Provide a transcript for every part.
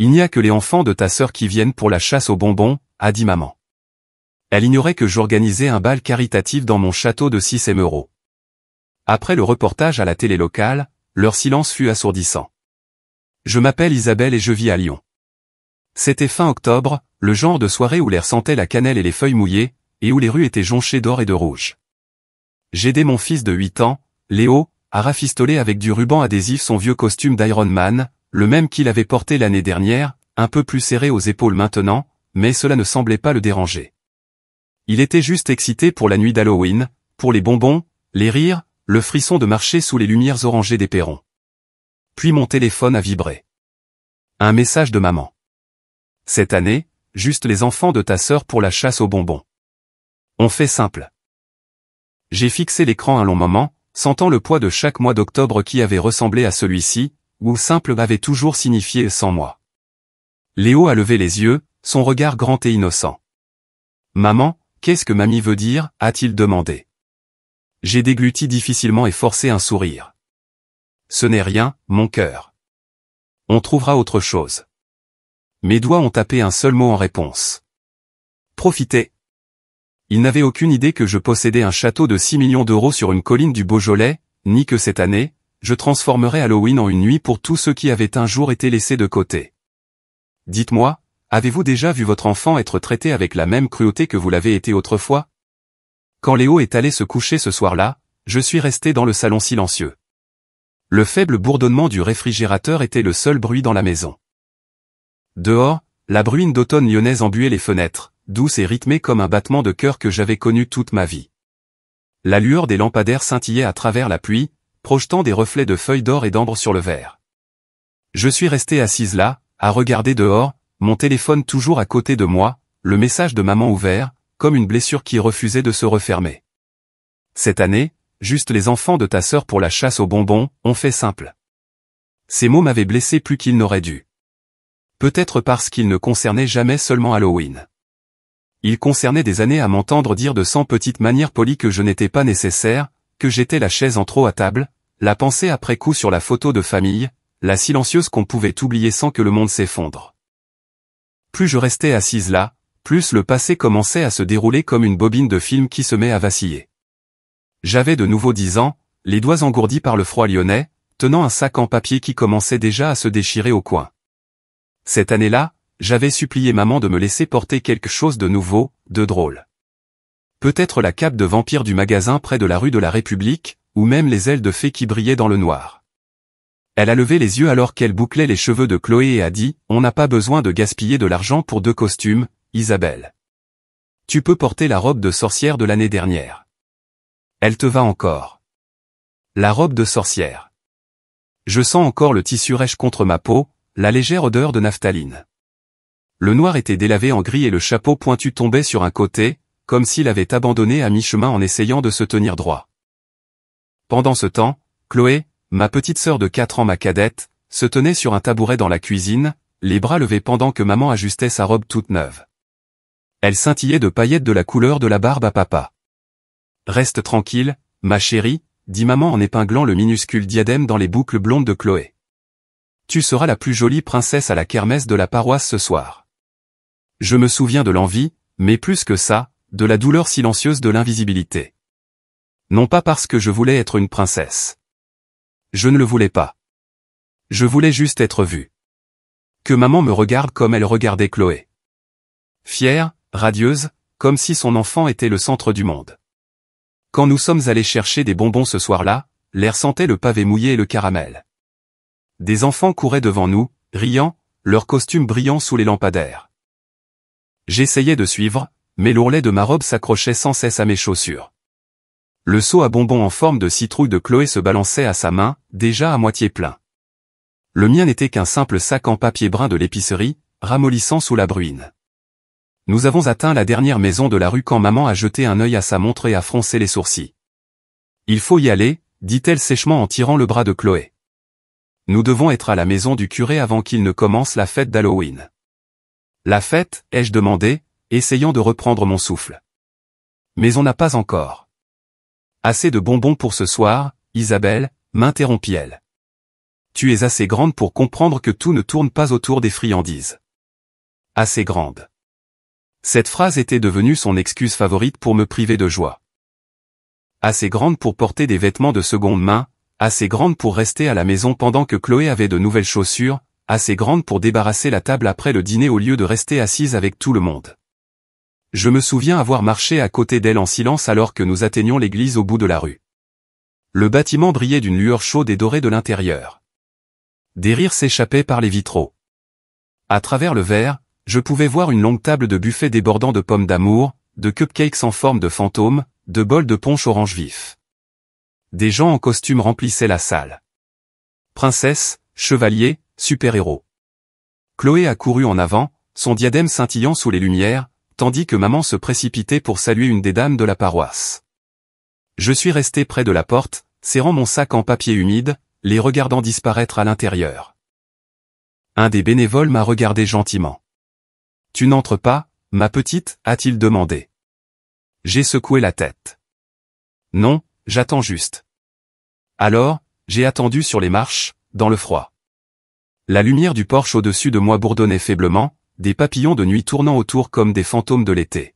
Il n'y a que les enfants de ta sœur qui viennent pour la chasse aux bonbons, a dit maman. Elle ignorait que j'organisais un bal caritatif dans mon château de 6 €. Après le reportage à la télé locale, leur silence fut assourdissant. Je m'appelle Isabelle et je vis à Lyon. C'était fin octobre, le genre de soirée où l'air sentait la cannelle et les feuilles mouillées, et où les rues étaient jonchées d'or et de rouge. J'aidais mon fils de 8 ans, Léo, à rafistoler avec du ruban adhésif son vieux costume d'Iron Man, le même qu'il avait porté l'année dernière, un peu plus serré aux épaules maintenant, mais cela ne semblait pas le déranger. Il était juste excité pour la nuit d'Halloween, pour les bonbons, les rires, le frisson de marcher sous les lumières orangées des perrons. Puis mon téléphone a vibré. Un message de maman. Cette année, juste les enfants de ta sœur pour la chasse aux bonbons. On fait simple. J'ai fixé l'écran un long moment, sentant le poids de chaque mois d'octobre qui avait ressemblé à celui-ci, où simple avait toujours signifié sans moi. Léo a levé les yeux, son regard grand et innocent. Maman, qu'est-ce que mamie veut dire, a-t-il demandé. J'ai dégluti difficilement et forcé un sourire. Ce n'est rien, mon cœur. On trouvera autre chose. Mes doigts ont tapé un seul mot en réponse. Profitez. Il n'avait aucune idée que je possédais un château de 6 millions d'euros sur une colline du Beaujolais, ni que cette année, je transformerais Halloween en une nuit pour tous ceux qui avaient un jour été laissés de côté. Dites-moi, avez-vous déjà vu votre enfant être traité avec la même cruauté que vous l'avez été autrefois? Quand Léo est allé se coucher ce soir-là, je suis resté dans le salon silencieux. Le faible bourdonnement du réfrigérateur était le seul bruit dans la maison. Dehors, la bruine d'automne lyonnaise embuait les fenêtres, douce et rythmée comme un battement de cœur que j'avais connu toute ma vie. La lueur des lampadaires scintillait à travers la pluie, projetant des reflets de feuilles d'or et d'ambre sur le verre. Je suis resté assise là, à regarder dehors, mon téléphone toujours à côté de moi, le message de maman ouvert, comme une blessure qui refusait de se refermer. Cette année, juste les enfants de ta sœur pour la chasse aux bonbons, on fait simple. Ces mots m'avaient blessé plus qu'ils n'auraient dû. Peut-être parce qu'ils ne concernaient jamais seulement Halloween. Ils concernaient des années à m'entendre dire de 100 petites manières polies que je n'étais pas nécessaire, que j'étais la chaise en trop à table, la pensée après coup sur la photo de famille, la silencieuse qu'on pouvait oublier sans que le monde s'effondre. Plus je restais assise là, plus le passé commençait à se dérouler comme une bobine de film qui se met à vaciller. J'avais de nouveau 10 ans, les doigts engourdis par le froid lyonnais, tenant un sac en papier qui commençait déjà à se déchirer au coin. Cette année-là, j'avais supplié maman de me laisser porter quelque chose de nouveau, de drôle. Peut-être la cape de vampire du magasin près de la rue de la République, ou même les ailes de fée qui brillaient dans le noir. Elle a levé les yeux alors qu'elle bouclait les cheveux de Chloé et a dit « On n'a pas besoin de gaspiller de l'argent pour 2 costumes, Isabelle. Tu peux porter la robe de sorcière de l'année dernière. Elle te va encore. » La robe de sorcière. Je sens encore le tissu rêche contre ma peau, la légère odeur de naphtaline. Le noir était délavé en gris et le chapeau pointu tombait sur un côté, comme s'il avait abandonné à mi-chemin en essayant de se tenir droit. Pendant ce temps, Chloé, ma petite sœur de 4 ans ma cadette, se tenait sur un tabouret dans la cuisine, les bras levés pendant que maman ajustait sa robe toute neuve. Elle scintillait de paillettes de la couleur de la barbe à papa. « Reste tranquille, ma chérie », dit maman en épinglant le minuscule diadème dans les boucles blondes de Chloé. « Tu seras la plus jolie princesse à la kermesse de la paroisse ce soir. » Je me souviens de l'envie, mais plus que ça, de la douleur silencieuse de l'invisibilité. Non pas parce que je voulais être une princesse. Je ne le voulais pas. Je voulais juste être vue. Que maman me regarde comme elle regardait Chloé. Fière, radieuse, comme si son enfant était le centre du monde. Quand nous sommes allés chercher des bonbons ce soir-là, l'air sentait le pavé mouillé et le caramel. Des enfants couraient devant nous, riant, leurs costumes brillant sous les lampadaires. J'essayais de suivre, mais l'ourlet de ma robe s'accrochait sans cesse à mes chaussures. Le seau à bonbons en forme de citrouille de Chloé se balançait à sa main, déjà à moitié plein. Le mien n'était qu'un simple sac en papier brun de l'épicerie, ramollissant sous la bruine. Nous avons atteint la dernière maison de la rue quand maman a jeté un œil à sa montre et a froncé les sourcils. « Il faut y aller », dit-elle sèchement en tirant le bras de Chloé. « Nous devons être à la maison du curé avant qu'il ne commence la fête d'Halloween. » « La fête ?» ai-je demandé, essayant de reprendre mon souffle. « Mais on n'a pas encore. »« Assez de bonbons pour ce soir, Isabelle » m'interrompit-elle. Tu es assez grande pour comprendre que tout ne tourne pas autour des friandises. Assez grande. Cette phrase était devenue son excuse favorite pour me priver de joie. Assez grande pour porter des vêtements de seconde main, assez grande pour rester à la maison pendant que Chloé avait de nouvelles chaussures, assez grande pour débarrasser la table après le dîner au lieu de rester assise avec tout le monde. Je me souviens avoir marché à côté d'elle en silence alors que nous atteignions l'église au bout de la rue. Le bâtiment brillait d'une lueur chaude et dorée de l'intérieur. Des rires s'échappaient par les vitraux. À travers le verre, je pouvais voir une longue table de buffet débordant de pommes d'amour, de cupcakes en forme de fantômes, de bols de punch orange vif. Des gens en costume remplissaient la salle. Princesses, chevaliers, super-héros. Chloé a couru en avant, son diadème scintillant sous les lumières, tandis que maman se précipitait pour saluer une des dames de la paroisse. Je suis resté près de la porte, serrant mon sac en papier humide, les regardant disparaître à l'intérieur. Un des bénévoles m'a regardé gentiment. « Tu n'entres pas, ma petite ?» a-t-il demandé. J'ai secoué la tête. « Non, j'attends juste. » Alors, j'ai attendu sur les marches, dans le froid. La lumière du porche au-dessus de moi bourdonnait faiblement, des papillons de nuit tournant autour comme des fantômes de l'été.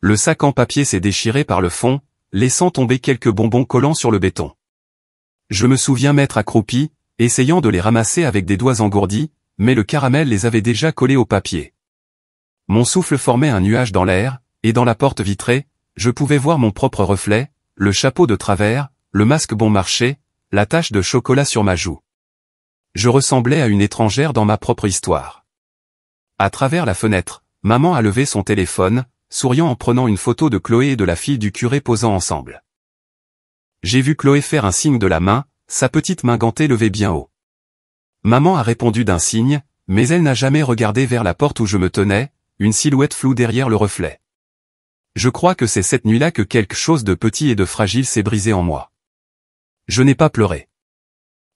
Le sac en papier s'est déchiré par le fond, laissant tomber quelques bonbons collants sur le béton. Je me souviens m'être accroupi, essayant de les ramasser avec des doigts engourdis, mais le caramel les avait déjà collés au papier. Mon souffle formait un nuage dans l'air, et dans la porte vitrée, je pouvais voir mon propre reflet, le chapeau de travers, le masque bon marché, la tache de chocolat sur ma joue. Je ressemblais à une étrangère dans ma propre histoire. À travers la fenêtre, maman a levé son téléphone, souriant en prenant une photo de Chloé et de la fille du curé posant ensemble. J'ai vu Chloé faire un signe de la main, sa petite main gantée levée bien haut. Maman a répondu d'un signe, mais elle n'a jamais regardé vers la porte où je me tenais, une silhouette floue derrière le reflet. Je crois que c'est cette nuit-là que quelque chose de petit et de fragile s'est brisé en moi. Je n'ai pas pleuré.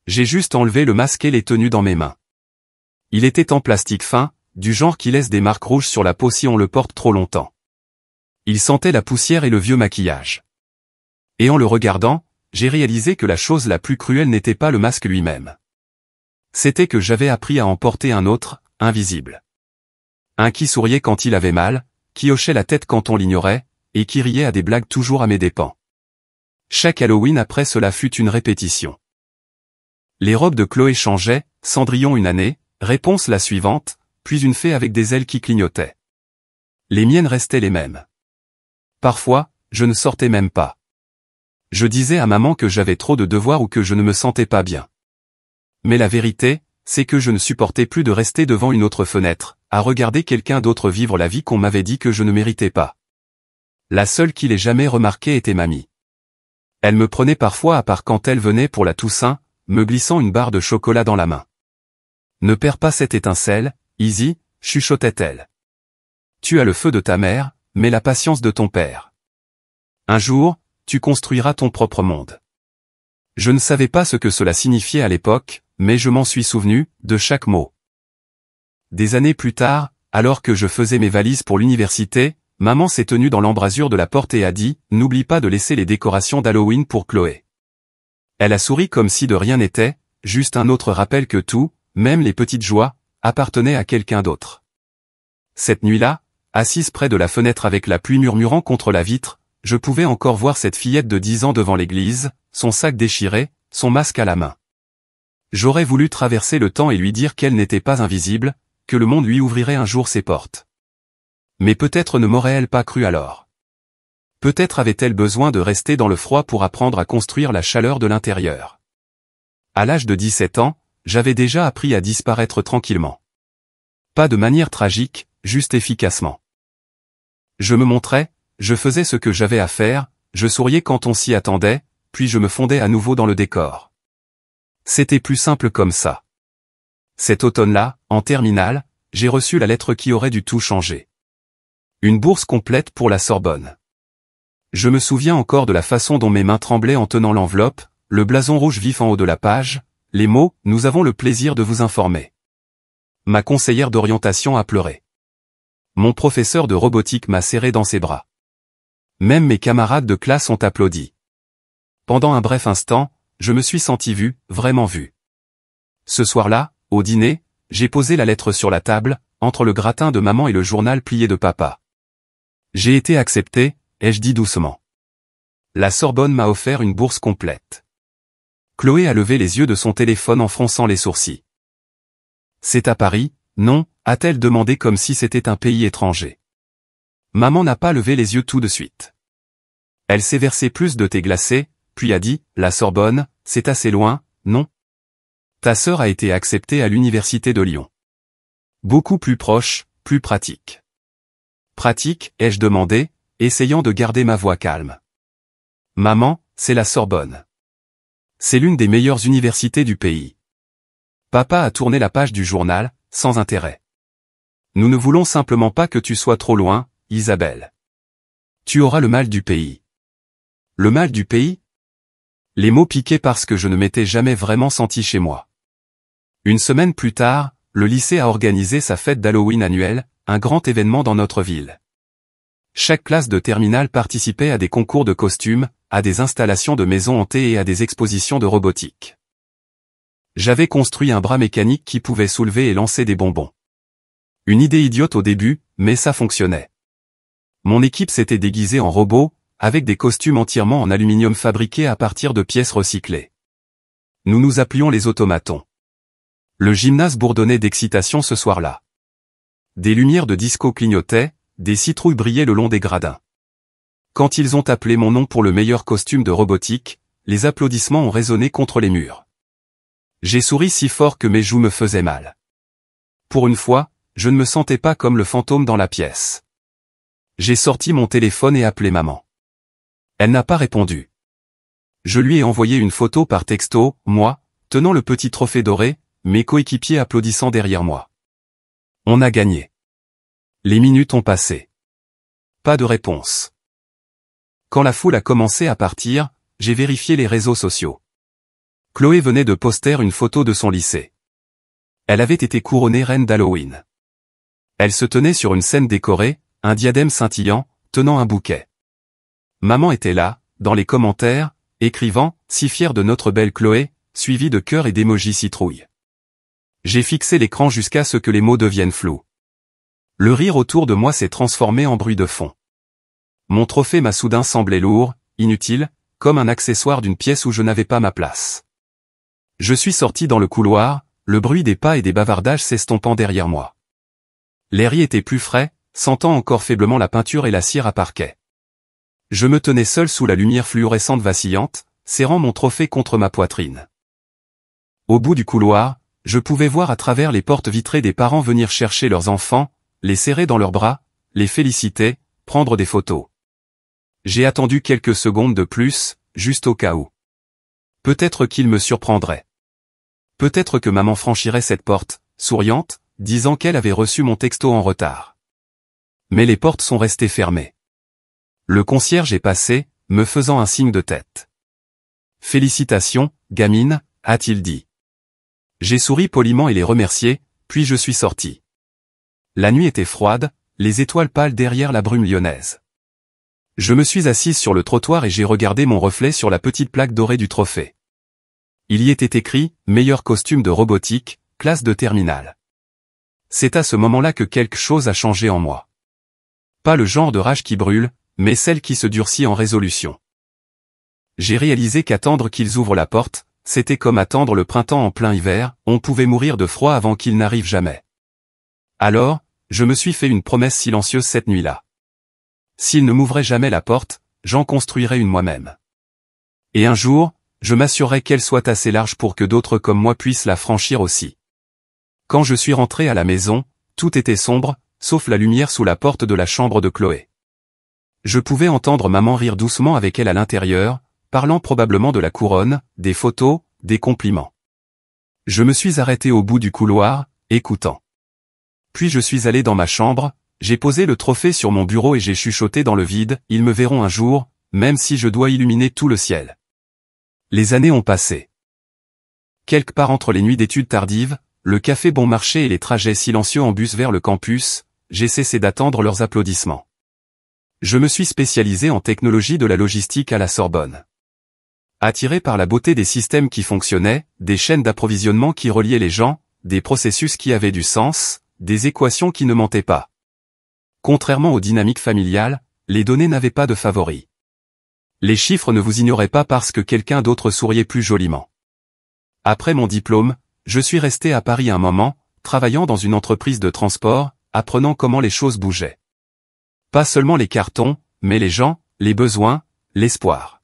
J'ai juste enlevé le masque et les tenues dans mes mains. Il était en plastique fin, du genre qui laisse des marques rouges sur la peau si on le porte trop longtemps. Il sentait la poussière et le vieux maquillage. Et en le regardant, j'ai réalisé que la chose la plus cruelle n'était pas le masque lui-même. C'était que j'avais appris à en porter un autre, invisible. Un qui souriait quand il avait mal, qui hochait la tête quand on l'ignorait, et qui riait à des blagues toujours à mes dépens. Chaque Halloween après cela fut une répétition. Les robes de Chloé changeaient, Cendrillon une année, Réponse la suivante, puis une fée avec des ailes qui clignotaient. Les miennes restaient les mêmes. Parfois, je ne sortais même pas. Je disais à maman que j'avais trop de devoirs ou que je ne me sentais pas bien. Mais la vérité, c'est que je ne supportais plus de rester devant une autre fenêtre, à regarder quelqu'un d'autre vivre la vie qu'on m'avait dit que je ne méritais pas. La seule qui l'ait jamais remarqué était mamie. Elle me prenait parfois à part quand elle venait pour la Toussaint, me glissant une barre de chocolat dans la main. « Ne perds pas cette étincelle, Izzy », chuchotait-elle. « Tu as le feu de ta mère, mais la patience de ton père. Un jour, tu construiras ton propre monde. » Je ne savais pas ce que cela signifiait à l'époque, mais je m'en suis souvenu, de chaque mot. Des années plus tard, alors que je faisais mes valises pour l'université, maman s'est tenue dans l'embrasure de la porte et a dit « N'oublie pas de laisser les décorations d'Halloween pour Chloé. » Elle a souri comme si de rien n'était, juste un autre rappel que tout, même les petites joies, appartenaient à quelqu'un d'autre. Cette nuit-là, assise près de la fenêtre avec la pluie murmurant contre la vitre, je pouvais encore voir cette fillette de 10 ans devant l'église, son sac déchiré, son masque à la main. J'aurais voulu traverser le temps et lui dire qu'elle n'était pas invisible, que le monde lui ouvrirait un jour ses portes. Mais peut-être ne m'aurait-elle pas cru alors. Peut-être avait-elle besoin de rester dans le froid pour apprendre à construire la chaleur de l'intérieur. À l'âge de 17 ans, j'avais déjà appris à disparaître tranquillement. Pas de manière tragique, juste efficacement. Je me montrais, je faisais ce que j'avais à faire, je souriais quand on s'y attendait, puis je me fondais à nouveau dans le décor. C'était plus simple comme ça. Cet automne-là, en terminale, j'ai reçu la lettre qui aurait dû tout changer. Une bourse complète pour la Sorbonne. Je me souviens encore de la façon dont mes mains tremblaient en tenant l'enveloppe, le blason rouge vif en haut de la page, les mots « Nous avons le plaisir de vous informer ». Ma conseillère d'orientation a pleuré. Mon professeur de robotique m'a serré dans ses bras. Même mes camarades de classe ont applaudi. Pendant un bref instant, je me suis senti vu, vraiment vu. Ce soir-là, au dîner, j'ai posé la lettre sur la table, entre le gratin de maman et le journal plié de papa. J'ai été accepté, ai-je dit doucement. La Sorbonne m'a offert une bourse complète. Chloé a levé les yeux de son téléphone en fronçant les sourcils. C'est à Paris, non, a-t-elle demandé comme si c'était un pays étranger. Maman n'a pas levé les yeux tout de suite. Elle s'est versé plus de thé glacé, puis a dit, la Sorbonne, c'est assez loin, non? Ta sœur a été acceptée à l'université de Lyon. Beaucoup plus proche, plus pratique. Pratique, ai-je demandé, essayant de garder ma voix calme. Maman, c'est la Sorbonne. C'est l'une des meilleures universités du pays. Papa a tourné la page du journal, sans intérêt. Nous ne voulons simplement pas que tu sois trop loin, Isabelle. Tu auras le mal du pays. Le mal du pays? Les mots piquaient parce que je ne m'étais jamais vraiment senti chez moi. Une semaine plus tard, le lycée a organisé sa fête d'Halloween annuelle, un grand événement dans notre ville. Chaque classe de terminale participait à des concours de costumes, à des installations de maisons hantées et à des expositions de robotique. J'avais construit un bras mécanique qui pouvait soulever et lancer des bonbons. Une idée idiote au début, mais ça fonctionnait. Mon équipe s'était déguisée en robot, avec des costumes entièrement en aluminium fabriqués à partir de pièces recyclées. Nous nous appelions les automatons. Le gymnase bourdonnait d'excitation ce soir-là. Des lumières de disco clignotaient, des citrouilles brillaient le long des gradins. Quand ils ont appelé mon nom pour le meilleur costume de robotique, les applaudissements ont résonné contre les murs. J'ai souri si fort que mes joues me faisaient mal. Pour une fois, je ne me sentais pas comme le fantôme dans la pièce. J'ai sorti mon téléphone et appelé maman. Elle n'a pas répondu. Je lui ai envoyé une photo par texto, moi, tenant le petit trophée doré, mes coéquipiers applaudissant derrière moi. On a gagné. Les minutes ont passé. Pas de réponse. Quand la foule a commencé à partir, j'ai vérifié les réseaux sociaux. Chloé venait de poster une photo de son lycée. Elle avait été couronnée reine d'Halloween. Elle se tenait sur une scène décorée, un diadème scintillant, tenant un bouquet. Maman était là, dans les commentaires, écrivant « Si fière de notre belle Chloé », suivi de cœurs et d'émojis citrouille. J'ai fixé l'écran jusqu'à ce que les mots deviennent flous. Le rire autour de moi s'est transformé en bruit de fond. Mon trophée m'a soudain semblé lourd, inutile, comme un accessoire d'une pièce où je n'avais pas ma place. Je suis sorti dans le couloir, le bruit des pas et des bavardages s'estompant derrière moi. L'air y était plus frais, sentant encore faiblement la peinture et la cire à parquet. Je me tenais seul sous la lumière fluorescente vacillante, serrant mon trophée contre ma poitrine. Au bout du couloir, je pouvais voir à travers les portes vitrées des parents venir chercher leurs enfants, les serrer dans leurs bras, les féliciter, prendre des photos. J'ai attendu quelques secondes de plus, juste au cas où. Peut-être qu'ils me surprendraient. Peut-être que maman franchirait cette porte, souriante, disant qu'elle avait reçu mon texto en retard. Mais les portes sont restées fermées. Le concierge est passé, me faisant un signe de tête. « Félicitations, gamine », a-t-il dit. J'ai souri poliment et les remercié, puis je suis sorti. La nuit était froide, les étoiles pâles derrière la brume lyonnaise. Je me suis assise sur le trottoir et j'ai regardé mon reflet sur la petite plaque dorée du trophée. Il y était écrit « Meilleur costume de robotique, classe de terminale ». C'est à ce moment-là que quelque chose a changé en moi. Pas le genre de rage qui brûle, mais celle qui se durcit en résolution. J'ai réalisé qu'attendre qu'ils ouvrent la porte, c'était comme attendre le printemps en plein hiver, on pouvait mourir de froid avant qu'il n'arrive jamais. Alors, je me suis fait une promesse silencieuse cette nuit-là. S'ils ne m'ouvraient jamais la porte, j'en construirais une moi-même. Et un jour, je m'assurerai qu'elle soit assez large pour que d'autres comme moi puissent la franchir aussi. Quand je suis rentré à la maison, tout était sombre, sauf la lumière sous la porte de la chambre de Chloé. Je pouvais entendre maman rire doucement avec elle à l'intérieur, parlant probablement de la couronne, des photos, des compliments. Je me suis arrêté au bout du couloir, écoutant. Puis je suis allé dans ma chambre, j'ai posé le trophée sur mon bureau et j'ai chuchoté dans le vide, ils me verront un jour, même si je dois illuminer tout le ciel. Les années ont passé. Quelque part entre les nuits d'études tardives, le café bon marché et les trajets silencieux en bus vers le campus, j'ai cessé d'attendre leurs applaudissements. Je me suis spécialisé en technologie de la logistique à la Sorbonne. Attiré par la beauté des systèmes qui fonctionnaient, des chaînes d'approvisionnement qui reliaient les gens, des processus qui avaient du sens, des équations qui ne mentaient pas. Contrairement aux dynamiques familiales, les données n'avaient pas de favoris. Les chiffres ne vous ignoraient pas parce que quelqu'un d'autre souriait plus joliment. Après mon diplôme, je suis resté à Paris un moment, travaillant dans une entreprise de transport, apprenant comment les choses bougeaient. Pas seulement les cartons, mais les gens, les besoins, l'espoir.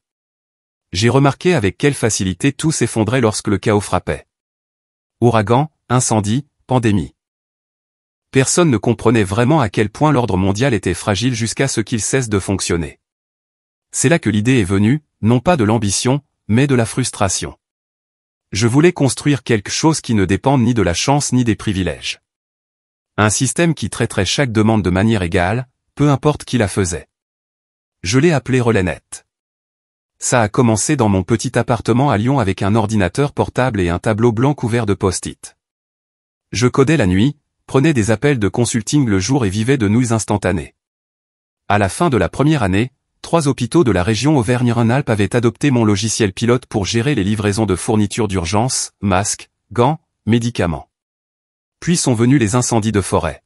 J'ai remarqué avec quelle facilité tout s'effondrait lorsque le chaos frappait. Ouragan, incendie, pandémie. Personne ne comprenait vraiment à quel point l'ordre mondial était fragile jusqu'à ce qu'il cesse de fonctionner. C'est là que l'idée est venue, non pas de l'ambition, mais de la frustration. Je voulais construire quelque chose qui ne dépende ni de la chance ni des privilèges. Un système qui traiterait chaque demande de manière égale, peu importe qui la faisait. Je l'ai appelé RelayNet. Ça a commencé dans mon petit appartement à Lyon avec un ordinateur portable et un tableau blanc couvert de post-it. Je codais la nuit, prenais des appels de consulting le jour et vivais de nouilles instantanées. À la fin de la première année, 3 hôpitaux de la région Auvergne-Rhône-Alpes avaient adopté mon logiciel pilote pour gérer les livraisons de fournitures d'urgence, masques, gants, médicaments. Puis sont venus les incendies de forêt.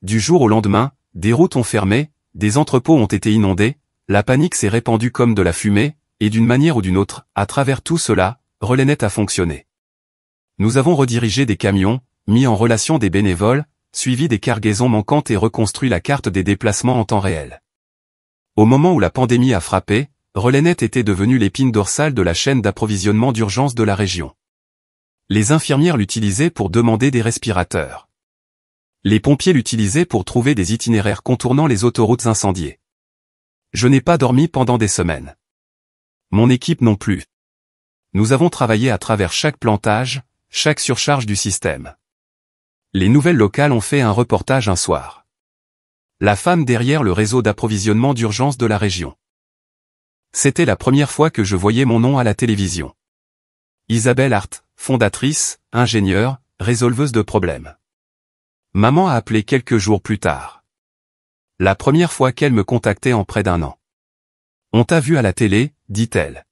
Du jour au lendemain, des routes ont fermé, des entrepôts ont été inondés, la panique s'est répandue comme de la fumée, et d'une manière ou d'une autre, à travers tout cela, RelayNet a fonctionné. Nous avons redirigé des camions, mis en relation des bénévoles, suivi des cargaisons manquantes et reconstruit la carte des déplacements en temps réel. Au moment où la pandémie a frappé, RelayNet était devenu l'épine dorsale de la chaîne d'approvisionnement d'urgence de la région. Les infirmières l'utilisaient pour demander des respirateurs. Les pompiers l'utilisaient pour trouver des itinéraires contournant les autoroutes incendiées. Je n'ai pas dormi pendant des semaines. Mon équipe non plus. Nous avons travaillé à travers chaque plantage, chaque surcharge du système. Les nouvelles locales ont fait un reportage un soir. La femme derrière le réseau d'approvisionnement d'urgence de la région. C'était la première fois que je voyais mon nom à la télévision. Isabelle Hart, fondatrice, ingénieure, résolveuse de problèmes. Maman a appelé quelques jours plus tard. La première fois qu'elle me contactait en près d'1 an. On t'a vu à la télé, dit-elle.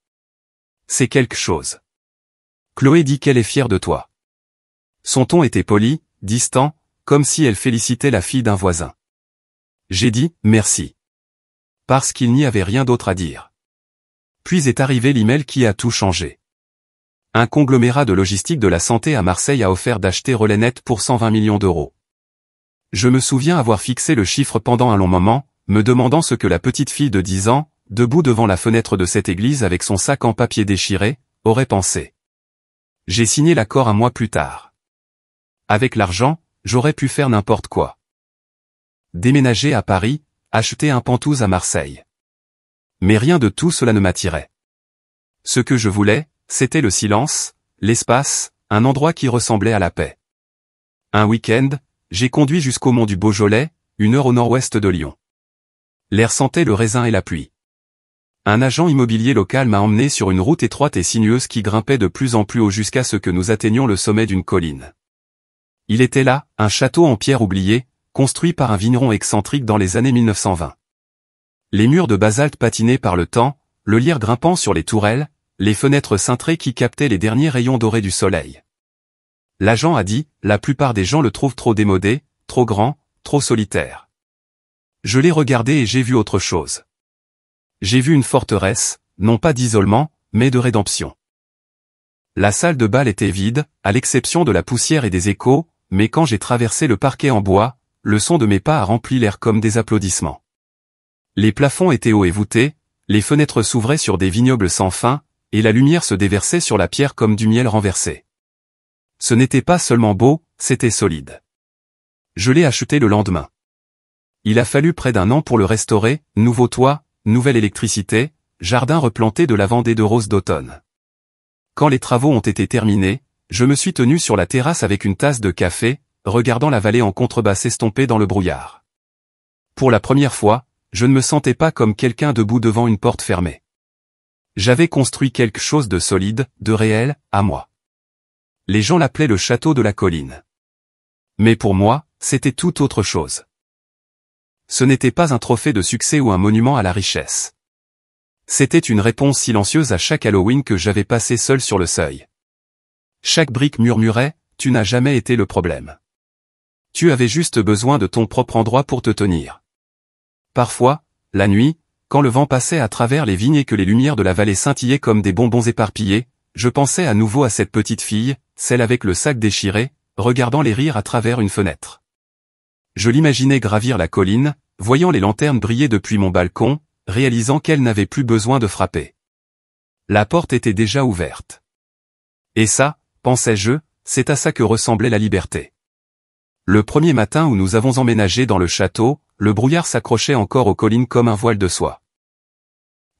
C'est quelque chose. Chloé dit qu'elle est fière de toi. Son ton était poli, distant, comme si elle félicitait la fille d'un voisin. J'ai dit, merci. Parce qu'il n'y avait rien d'autre à dire. Puis est arrivé l'email qui a tout changé. Un conglomérat de logistique de la santé à Marseille a offert d'acheter RelayNet pour 120 millions d'euros. Je me souviens avoir fixé le chiffre pendant un long moment, me demandant ce que la petite fille de 10 ans, debout devant la fenêtre de cette église avec son sac en papier déchiré, aurait pensé. J'ai signé l'accord un mois plus tard. Avec l'argent, j'aurais pu faire n'importe quoi. Déménager à Paris, acheter un Pantouz à Marseille. Mais rien de tout cela ne m'attirait. Ce que je voulais, c'était le silence, l'espace, un endroit qui ressemblait à la paix. Un week-end, j'ai conduit jusqu'au mont du Beaujolais, 1 heure au nord-ouest de Lyon. L'air sentait le raisin et la pluie. Un agent immobilier local m'a emmené sur une route étroite et sinueuse qui grimpait de plus en plus haut jusqu'à ce que nous atteignions le sommet d'une colline. Il était là, un château en pierre oublié, construit par un vigneron excentrique dans les années 1920. Les murs de basalte patinés par le temps, le lierre grimpant sur les tourelles, les fenêtres cintrées qui captaient les derniers rayons dorés du soleil. L'agent a dit, la plupart des gens le trouvent trop démodé, trop grand, trop solitaire. Je l'ai regardé et j'ai vu autre chose. J'ai vu une forteresse, non pas d'isolement, mais de rédemption. La salle de bal était vide, à l'exception de la poussière et des échos, mais quand j'ai traversé le parquet en bois, le son de mes pas a rempli l'air comme des applaudissements. Les plafonds étaient hauts et voûtés, les fenêtres s'ouvraient sur des vignobles sans fin, et la lumière se déversait sur la pierre comme du miel renversé. Ce n'était pas seulement beau, c'était solide. Je l'ai acheté le lendemain. Il a fallu près d'1 an pour le restaurer, nouveau toit, nouvelle électricité, jardin replanté de lavande et de roses d'automne. Quand les travaux ont été terminés, je me suis tenu sur la terrasse avec une tasse de café, regardant la vallée en contrebasse estompée dans le brouillard. Pour la première fois, je ne me sentais pas comme quelqu'un debout devant une porte fermée. J'avais construit quelque chose de solide, de réel, à moi. Les gens l'appelaient le château de la colline. Mais pour moi, c'était tout autre chose. Ce n'était pas un trophée de succès ou un monument à la richesse. C'était une réponse silencieuse à chaque Halloween que j'avais passé seul sur le seuil. Chaque brique murmurait, tu n'as jamais été le problème. Tu avais juste besoin de ton propre endroit pour te tenir. Parfois, la nuit, quand le vent passait à travers les vignes et que les lumières de la vallée scintillaient comme des bonbons éparpillés, je pensais à nouveau à cette petite fille, celle avec le sac déchiré, regardant les rires à travers une fenêtre. Je l'imaginais gravir la colline, voyant les lanternes briller depuis mon balcon, réalisant qu'elle n'avait plus besoin de frapper. La porte était déjà ouverte. Et ça, pensais-je, c'est à ça que ressemblait la liberté. Le premier matin où nous avons emménagé dans le château, le brouillard s'accrochait encore aux collines comme un voile de soie.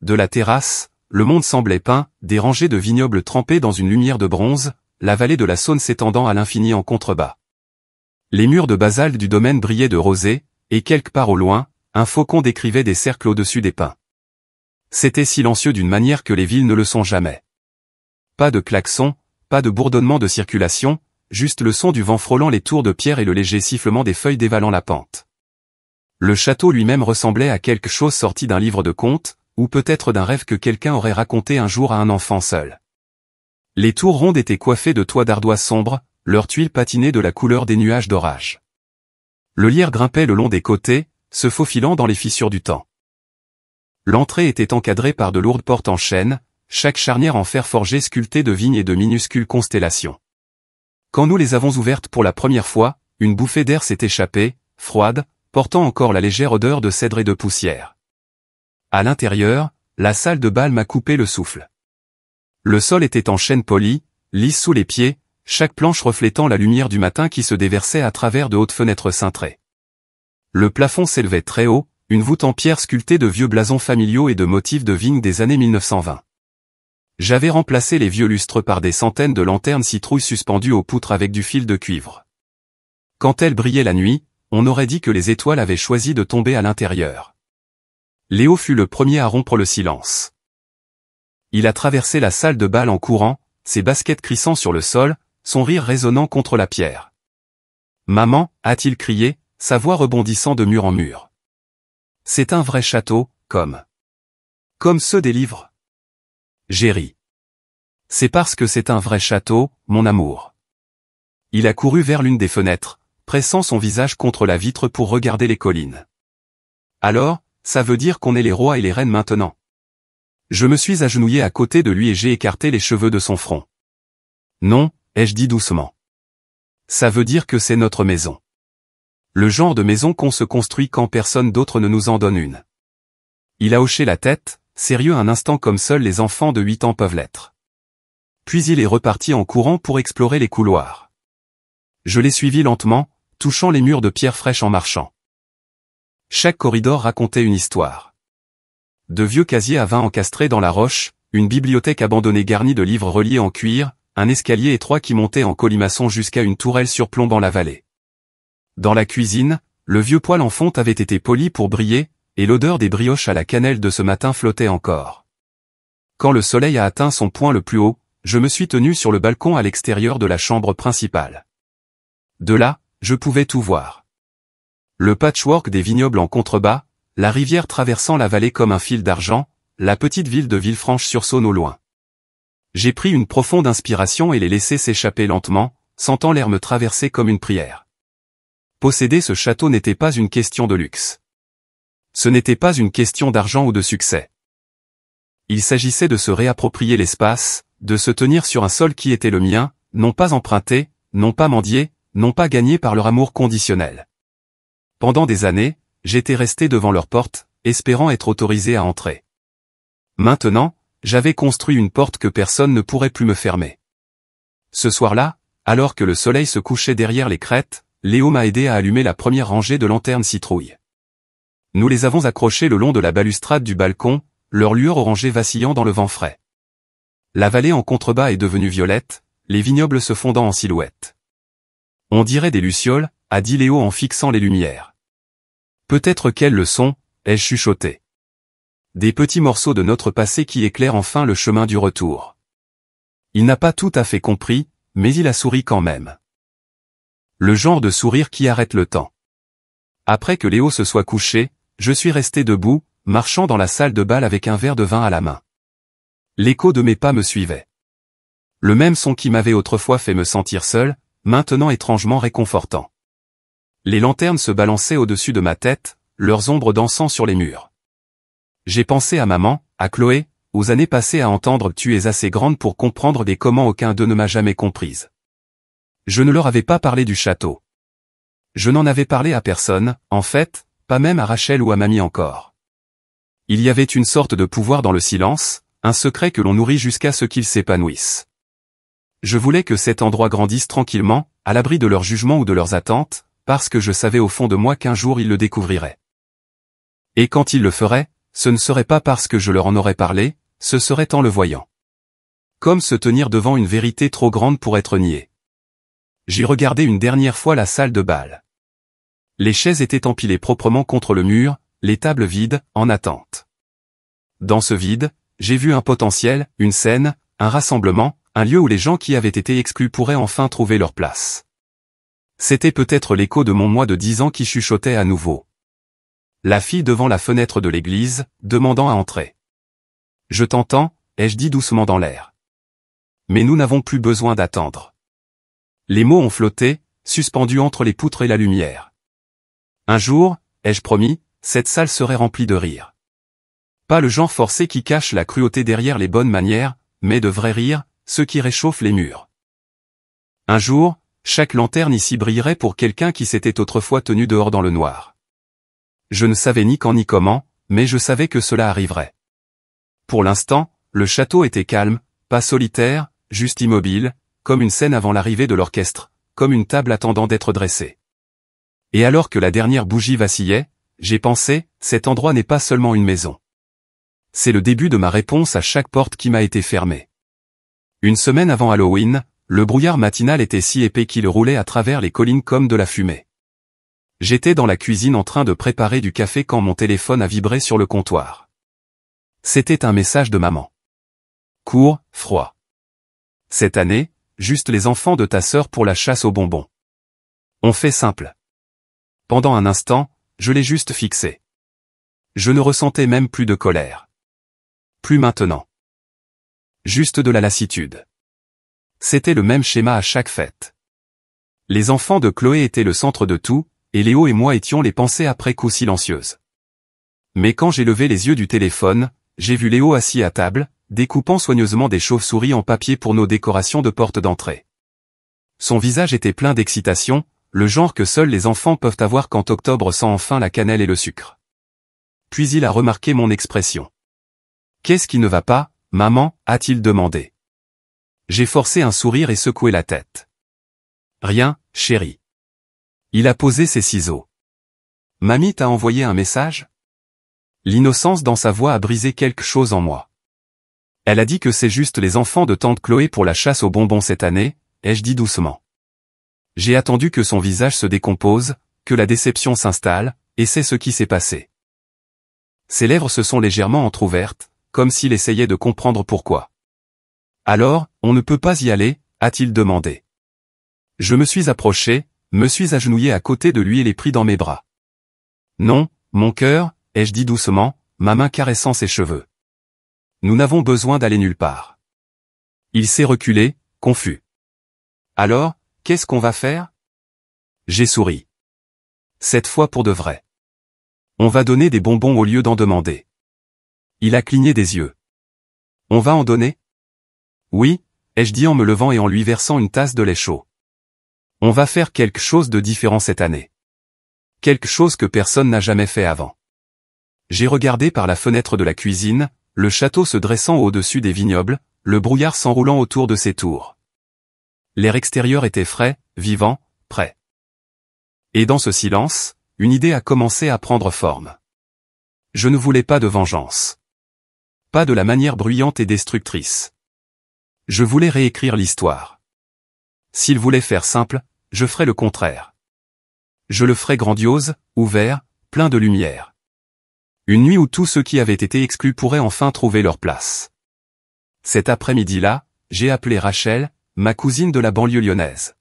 De la terrasse, le monde semblait peint, des rangées de vignobles trempés dans une lumière de bronze, la vallée de la Saône s'étendant à l'infini en contrebas. Les murs de basalte du domaine brillaient de rosée, et quelque part au loin, un faucon décrivait des cercles au-dessus des pins. C'était silencieux d'une manière que les villes ne le sont jamais. Pas de klaxon, pas de bourdonnement de circulation, juste le son du vent frôlant les tours de pierre et le léger sifflement des feuilles dévalant la pente. Le château lui-même ressemblait à quelque chose sorti d'un livre de contes, ou peut-être d'un rêve que quelqu'un aurait raconté un jour à un enfant seul. Les tours rondes étaient coiffées de toits d'ardoise sombres, leurs tuiles patinaient de la couleur des nuages d'orage. Le lierre grimpait le long des côtés, se faufilant dans les fissures du temps. L'entrée était encadrée par de lourdes portes en chêne, chaque charnière en fer forgé sculptée de vignes et de minuscules constellations. Quand nous les avons ouvertes pour la première fois, une bouffée d'air s'est échappée, froide, portant encore la légère odeur de cèdre et de poussière. À l'intérieur, la salle de bal m'a coupé le souffle. Le sol était en chêne poli, lisse sous les pieds, chaque planche reflétant la lumière du matin qui se déversait à travers de hautes fenêtres cintrées. Le plafond s'élevait très haut, une voûte en pierre sculptée de vieux blasons familiaux et de motifs de vignes des années 1920. J'avais remplacé les vieux lustres par des centaines de lanternes citrouilles suspendues aux poutres avec du fil de cuivre. Quand elles brillaient la nuit, on aurait dit que les étoiles avaient choisi de tomber à l'intérieur. Léo fut le premier à rompre le silence. Il a traversé la salle de bal en courant, ses baskets crissant sur le sol, son rire résonnant contre la pierre. « Maman » a-t-il crié, sa voix rebondissant de mur en mur. « C'est un vrai château, comme ceux des livres. » J'ai ri. « C'est parce que c'est un vrai château, mon amour. » Il a couru vers l'une des fenêtres, pressant son visage contre la vitre pour regarder les collines. « Alors, ça veut dire qu'on est les rois et les reines maintenant. » Je me suis agenouillé à côté de lui et j'ai écarté les cheveux de son front. « Non, » ai-je dit doucement. « Ça veut dire que c'est notre maison. Le genre de maison qu'on se construit quand personne d'autre ne nous en donne une. » Il a hoché la tête, sérieux un instant comme seuls les enfants de 8 ans peuvent l'être. Puis il est reparti en courant pour explorer les couloirs. Je l'ai suivi lentement, touchant les murs de pierre fraîche en marchant. Chaque corridor racontait une histoire. De vieux casiers à vin encastrés dans la roche, une bibliothèque abandonnée garnie de livres reliés en cuir, un escalier étroit qui montait en colimaçon jusqu'à une tourelle surplombant la vallée. Dans la cuisine, le vieux poêle en fonte avait été poli pour briller, et l'odeur des brioches à la cannelle de ce matin flottait encore. Quand le soleil a atteint son point le plus haut, je me suis tenu sur le balcon à l'extérieur de la chambre principale. De là, je pouvais tout voir. Le patchwork des vignobles en contrebas, la rivière traversant la vallée comme un fil d'argent, la petite ville de Villefranche-sur-Saône au loin. J'ai pris une profonde inspiration et l'ai laissé s'échapper lentement, sentant l'air me traverser comme une prière. Posséder ce château n'était pas une question de luxe. Ce n'était pas une question d'argent ou de succès. Il s'agissait de se réapproprier l'espace, de se tenir sur un sol qui était le mien, non pas emprunté, non pas mendié, non pas gagné par leur amour conditionnel. Pendant des années, j'étais resté devant leur porte, espérant être autorisé à entrer. Maintenant, j'avais construit une porte que personne ne pourrait plus me fermer. Ce soir-là, alors que le soleil se couchait derrière les crêtes, Léo m'a aidé à allumer la première rangée de lanternes citrouilles. Nous les avons accrochées le long de la balustrade du balcon, leur lueur orangée vacillant dans le vent frais. La vallée en contrebas est devenue violette, les vignobles se fondant en silhouette. On dirait des lucioles, a dit Léo en fixant les lumières. Peut-être qu'elles le sont, ai-je chuchoté. Des petits morceaux de notre passé qui éclairent enfin le chemin du retour. Il n'a pas tout à fait compris, mais il a souri quand même. Le genre de sourire qui arrête le temps. Après que Léo se soit couché, je suis resté debout, marchant dans la salle de bal avec un verre de vin à la main. L'écho de mes pas me suivait. Le même son qui m'avait autrefois fait me sentir seul, maintenant étrangement réconfortant. Les lanternes se balançaient au-dessus de ma tête, leurs ombres dansant sur les murs. J'ai pensé à maman, à Chloé, aux années passées à entendre « tu es assez grande pour comprendre » des comment aucun d'eux ne m'a jamais comprise. Je ne leur avais pas parlé du château. Je n'en avais parlé à personne, en fait, pas même à Rachel ou à mamie encore. Il y avait une sorte de pouvoir dans le silence, un secret que l'on nourrit jusqu'à ce qu'il s'épanouisse. Je voulais que cet endroit grandisse tranquillement, à l'abri de leurs jugements ou de leurs attentes, parce que je savais au fond de moi qu'un jour ils le découvriraient. Et quand ils le feraient, ce ne serait pas parce que je leur en aurais parlé, ce serait en le voyant. Comme se tenir devant une vérité trop grande pour être niée. J'ai regardé une dernière fois la salle de bal. Les chaises étaient empilées proprement contre le mur, les tables vides, en attente. Dans ce vide, j'ai vu un potentiel, une scène, un rassemblement, un lieu où les gens qui avaient été exclus pourraient enfin trouver leur place. C'était peut-être l'écho de mon moi de 10 ans qui chuchotait à nouveau. La fille devant la fenêtre de l'église, demandant à entrer. Je t'entends, ai-je dit doucement dans l'air. Mais nous n'avons plus besoin d'attendre. Les mots ont flotté, suspendus entre les poutres et la lumière. Un jour, ai-je promis, cette salle serait remplie de rires. Pas le genre forcé qui cache la cruauté derrière les bonnes manières, mais de vrais rires, ceux qui réchauffent les murs. Un jour, chaque lanterne ici brillerait pour quelqu'un qui s'était autrefois tenu dehors dans le noir. Je ne savais ni quand ni comment, mais je savais que cela arriverait. Pour l'instant, le château était calme, pas solitaire, juste immobile, comme une scène avant l'arrivée de l'orchestre, comme une table attendant d'être dressée. Et alors que la dernière bougie vacillait, j'ai pensé, cet endroit n'est pas seulement une maison. C'est le début de ma réponse à chaque porte qui m'a été fermée. Une semaine avant Halloween, le brouillard matinal était si épais qu'il roulait à travers les collines comme de la fumée. J'étais dans la cuisine en train de préparer du café quand mon téléphone a vibré sur le comptoir. C'était un message de maman. Court, froid. Cette année, juste les enfants de ta sœur pour la chasse aux bonbons. On fait simple. Pendant un instant, je l'ai juste fixé. Je ne ressentais même plus de colère. Plus maintenant. Juste de la lassitude. C'était le même schéma à chaque fête. Les enfants de Chloé étaient le centre de tout, et Léo et moi étions les pensées après coup silencieuses. Mais quand j'ai levé les yeux du téléphone, j'ai vu Léo assis à table, découpant soigneusement des chauves-souris en papier pour nos décorations de porte d'entrée. Son visage était plein d'excitation, le genre que seuls les enfants peuvent avoir quand octobre sent enfin la cannelle et le sucre. Puis il a remarqué mon expression. « Qu'est-ce qui ne va pas, maman ?» a-t-il demandé. J'ai forcé un sourire et secoué la tête. « Rien, chérie. » Il a posé ses ciseaux. « Mamie t'a envoyé un message ?» L'innocence dans sa voix a brisé quelque chose en moi. Elle a dit que c'est juste les enfants de tante Chloé pour la chasse aux bonbons cette année, ai-je dit doucement. J'ai attendu que son visage se décompose, que la déception s'installe, et c'est ce qui s'est passé. Ses lèvres se sont légèrement entr'ouvertes, comme s'il essayait de comprendre pourquoi. « Alors, on ne peut pas y aller ?» a-t-il demandé. Je me suis approché, me suis agenouillé à côté de lui et l'ai pris dans mes bras. « Non, mon cœur » ai-je dit doucement, ma main caressant ses cheveux. Nous n'avons besoin d'aller nulle part. Il s'est reculé, confus. Alors, qu'est-ce qu'on va faire? J'ai souri. Cette fois pour de vrai. On va donner des bonbons au lieu d'en demander. Il a cligné des yeux. On va en donner? Oui, ai-je dit en me levant et en lui versant une tasse de lait chaud. On va faire quelque chose de différent cette année. Quelque chose que personne n'a jamais fait avant. J'ai regardé par la fenêtre de la cuisine, le château se dressant au-dessus des vignobles, le brouillard s'enroulant autour de ses tours. L'air extérieur était frais, vivant, prêt. Et dans ce silence, une idée a commencé à prendre forme. Je ne voulais pas de vengeance. Pas de la manière bruyante et destructrice. Je voulais réécrire l'histoire. S'il voulait faire simple, je ferais le contraire. Je le ferais grandiose, ouvert, plein de lumière. Une nuit où tous ceux qui avaient été exclus pourraient enfin trouver leur place. Cet après-midi-là, j'ai appelé Rachel, ma cousine de la banlieue lyonnaise.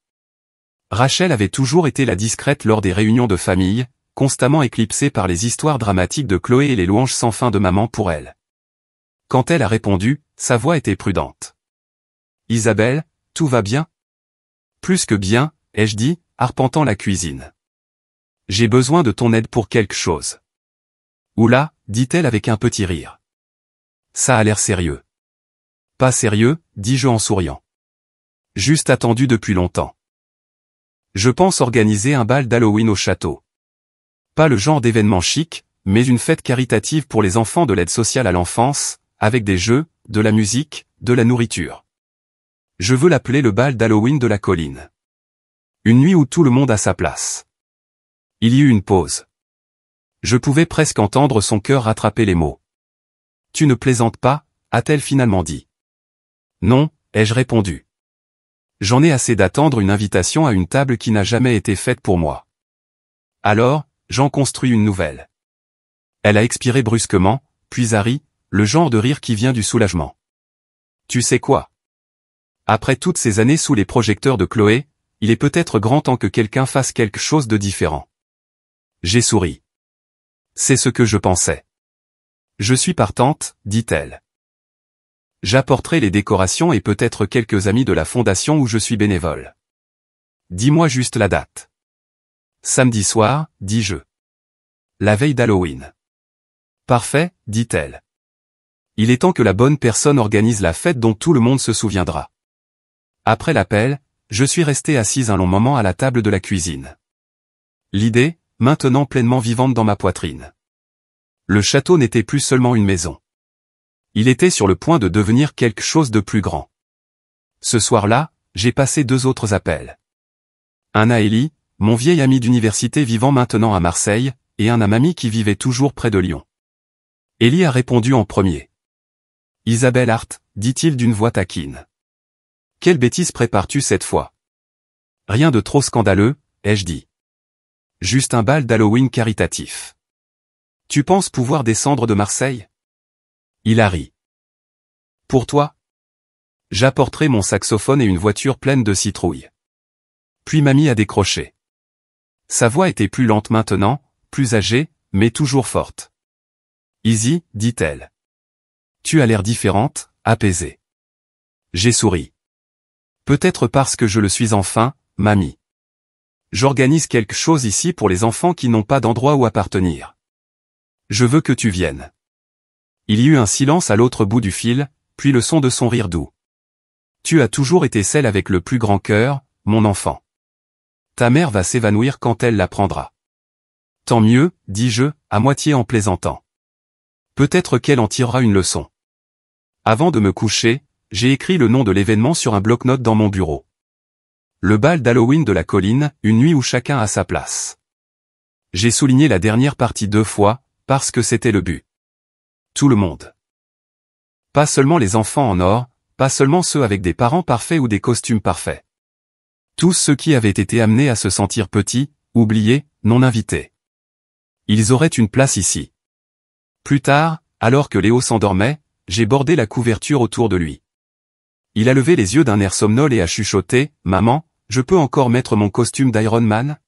Rachel avait toujours été la discrète lors des réunions de famille, constamment éclipsée par les histoires dramatiques de Chloé et les louanges sans fin de maman pour elle. Quand elle a répondu, sa voix était prudente. « Isabelle, tout va bien ?»« Plus que bien, » ai-je dit, arpentant la cuisine. « J'ai besoin de ton aide pour quelque chose. »« Oula » dit-elle avec un petit rire. « Ça a l'air sérieux. »« Pas sérieux » dis-je en souriant. « Juste attendu depuis longtemps. Je pense organiser un bal d'Halloween au château. Pas le genre d'événement chic, mais une fête caritative pour les enfants de l'aide sociale à l'enfance, avec des jeux, de la musique, de la nourriture. Je veux l'appeler le bal d'Halloween de la colline. Une nuit où tout le monde a sa place. Il y eut une pause. Je pouvais presque entendre son cœur rattraper les mots. « Tu ne plaisantes pas » a-t-elle finalement dit. « Non » ai-je répondu. J'en ai assez d'attendre une invitation à une table qui n'a jamais été faite pour moi. Alors, j'en construis une nouvelle. Elle a expiré brusquement, puis a ri, le genre de rire qui vient du soulagement. Tu sais quoi? Après toutes ces années sous les projecteurs de Chloé, il est peut-être grand temps que quelqu'un fasse quelque chose de différent. J'ai souri. C'est ce que je pensais. Je suis partante, dit-elle. J'apporterai les décorations et peut-être quelques amis de la fondation où je suis bénévole. Dis-moi juste la date. Samedi soir, dis-je. La veille d'Halloween. Parfait, dit-elle. Il est temps que la bonne personne organise la fête dont tout le monde se souviendra. Après l'appel, je suis resté assise un long moment à la table de la cuisine. L'idée, maintenant pleinement vivante dans ma poitrine. Le château n'était plus seulement une maison. Il était sur le point de devenir quelque chose de plus grand. Ce soir-là, j'ai passé 2 autres appels. Un à Ellie, mon vieil ami d'université vivant maintenant à Marseille, et un à mamie qui vivait toujours près de Lyon. Ellie a répondu en premier. « Isabelle Hart, dit-il d'une voix taquine. Quelle bêtise prépares-tu cette fois? Rien de trop scandaleux, ai-je dit. Juste un bal d'Halloween caritatif. Tu penses pouvoir descendre de Marseille? Il a ri. Pour toi? J'apporterai mon saxophone et une voiture pleine de citrouilles. Puis mamie a décroché. Sa voix était plus lente maintenant, plus âgée, mais toujours forte. Easy, dit-elle. Tu as l'air différente, apaisée. J'ai souri. Peut-être parce que je le suis enfin, mamie. J'organise quelque chose ici pour les enfants qui n'ont pas d'endroit où appartenir. Je veux que tu viennes. Il y eut un silence à l'autre bout du fil, puis le son de son rire doux. Tu as toujours été celle avec le plus grand cœur, mon enfant. Ta mère va s'évanouir quand elle l'apprendra. Tant mieux, dis-je, à moitié en plaisantant. Peut-être qu'elle en tirera une leçon. Avant de me coucher, j'ai écrit le nom de l'événement sur un bloc-notes dans mon bureau. Le bal d'Halloween de la colline, une nuit où chacun a sa place. J'ai souligné la dernière partie 2 fois, parce que c'était le but. Tout le monde. Pas seulement les enfants en or, pas seulement ceux avec des parents parfaits ou des costumes parfaits. Tous ceux qui avaient été amenés à se sentir petits, oubliés, non invités. Ils auraient une place ici. Plus tard, alors que Léo s'endormait, j'ai bordé la couverture autour de lui. Il a levé les yeux d'un air somnolent et a chuchoté, « Maman, je peux encore mettre mon costume d'Iron Man ?»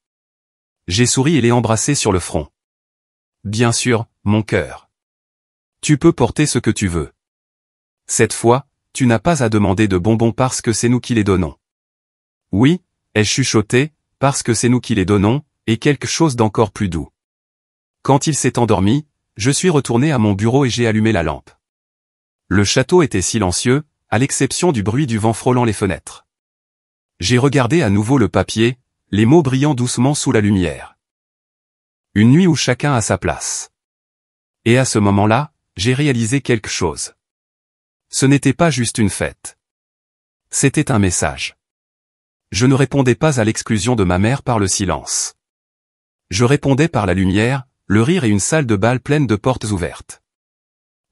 J'ai souri et l'ai embrassé sur le front. « Bien sûr, mon cœur. Tu peux porter ce que tu veux. Cette fois, tu n'as pas à demander de bonbons parce que c'est nous qui les donnons. » Oui, ai-je chuchoté, parce que c'est nous qui les donnons, et quelque chose d'encore plus doux. Quand il s'est endormi, je suis retourné à mon bureau et j'ai allumé la lampe. Le château était silencieux, à l'exception du bruit du vent frôlant les fenêtres. J'ai regardé à nouveau le papier, les mots brillant doucement sous la lumière. Une nuit où chacun a sa place. Et à ce moment-là, j'ai réalisé quelque chose. Ce n'était pas juste une fête. C'était un message. Je ne répondais pas à l'exclusion de ma mère par le silence. Je répondais par la lumière, le rire et une salle de bal pleine de portes ouvertes.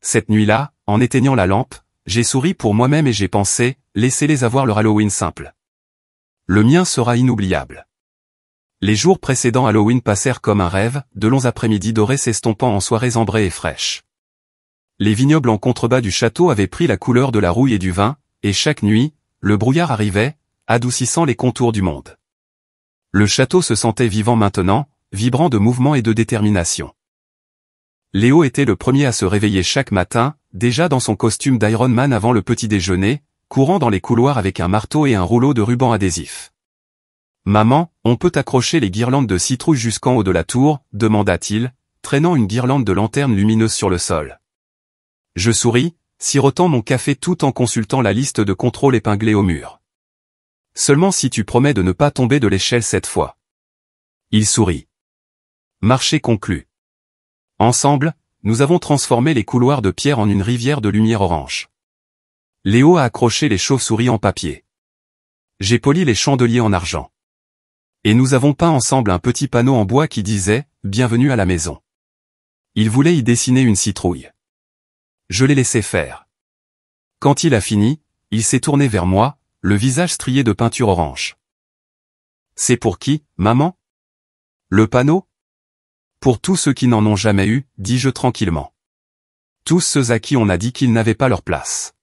Cette nuit-là, en éteignant la lampe, j'ai souri pour moi-même et j'ai pensé, laissez-les avoir leur Halloween simple. Le mien sera inoubliable. Les jours précédents Halloween passèrent comme un rêve, de longs après-midi dorés s'estompant en soirées ambrées et fraîches. Les vignobles en contrebas du château avaient pris la couleur de la rouille et du vin, et chaque nuit, le brouillard arrivait, adoucissant les contours du monde. Le château se sentait vivant maintenant, vibrant de mouvement et de détermination. Léo était le premier à se réveiller chaque matin, déjà dans son costume d'Iron Man avant le petit déjeuner, courant dans les couloirs avec un marteau et un rouleau de ruban adhésif. « Maman, on peut accrocher les guirlandes de citrouille jusqu'en haut de la tour ?» demanda-t-il, traînant une guirlande de lanternes lumineuses sur le sol. Je souris, sirotant mon café tout en consultant la liste de contrôle épinglée au mur. « Seulement si tu promets de ne pas tomber de l'échelle cette fois. » Il sourit. Marché conclu. Ensemble, nous avons transformé les couloirs de pierre en une rivière de lumière orange. Léo a accroché les chauves-souris en papier. J'ai poli les chandeliers en argent. Et nous avons peint ensemble un petit panneau en bois qui disait « Bienvenue à la maison ». Il voulait y dessiner une citrouille. Je l'ai laissé faire. Quand il a fini, il s'est tourné vers moi, le visage strié de peinture orange. « C'est pour qui, maman ? Le panneau ? » « Pour tous ceux qui n'en ont jamais eu, dis-je tranquillement. Tous ceux à qui on a dit qu'ils n'avaient pas leur place. »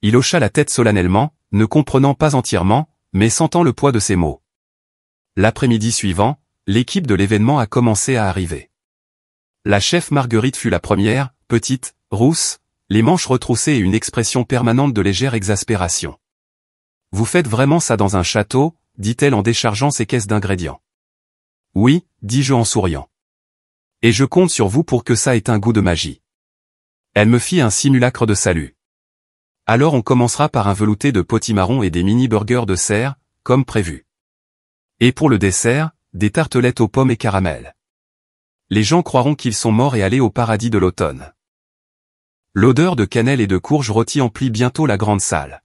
Il hocha la tête solennellement, ne comprenant pas entièrement, mais sentant le poids de ses mots. L'après-midi suivant, l'équipe de l'événement a commencé à arriver. La chef Marguerite fut la première, petite, rousse, les manches retroussées et une expression permanente de légère exaspération. « Vous faites vraiment ça dans un château ?» dit-elle en déchargeant ses caisses d'ingrédients. « Oui, dis-je en souriant. Et je compte sur vous pour que ça ait un goût de magie. » Elle me fit un simulacre de salut. « Alors on commencera par un velouté de potimarron et des mini-burgers de cerf, comme prévu. Et pour le dessert, des tartelettes aux pommes et caramel. Les gens croiront qu'ils sont morts et allés au paradis de l'automne. » L'odeur de cannelle et de courge rôtie emplit bientôt la grande salle.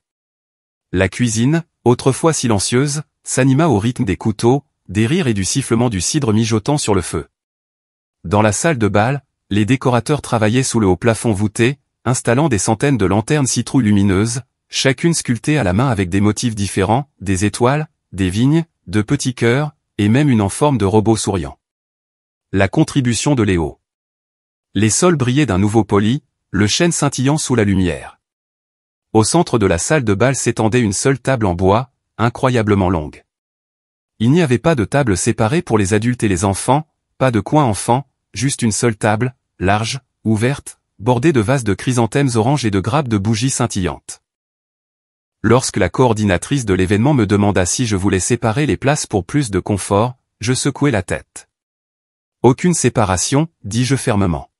La cuisine, autrefois silencieuse, s'anima au rythme des couteaux, des rires et du sifflement du cidre mijotant sur le feu. Dans la salle de bal, les décorateurs travaillaient sous le haut plafond voûté, installant des centaines de lanternes citrouilles lumineuses, chacune sculptée à la main avec des motifs différents, des étoiles, des vignes, de petits cœurs, et même une en forme de robot souriant. La contribution de Léo. Les sols brillaient d'un nouveau poli, le chêne scintillant sous la lumière. Au centre de la salle de bal s'étendait une seule table en bois, incroyablement longue. Il n'y avait pas de table séparée pour les adultes et les enfants, pas de coin enfant, juste une seule table, large, ouverte, bordée de vases de chrysanthèmes oranges et de grappes de bougies scintillantes. Lorsque la coordinatrice de l'événement me demanda si je voulais séparer les places pour plus de confort, je secouai la tête. « Aucune séparation, dis-je fermement.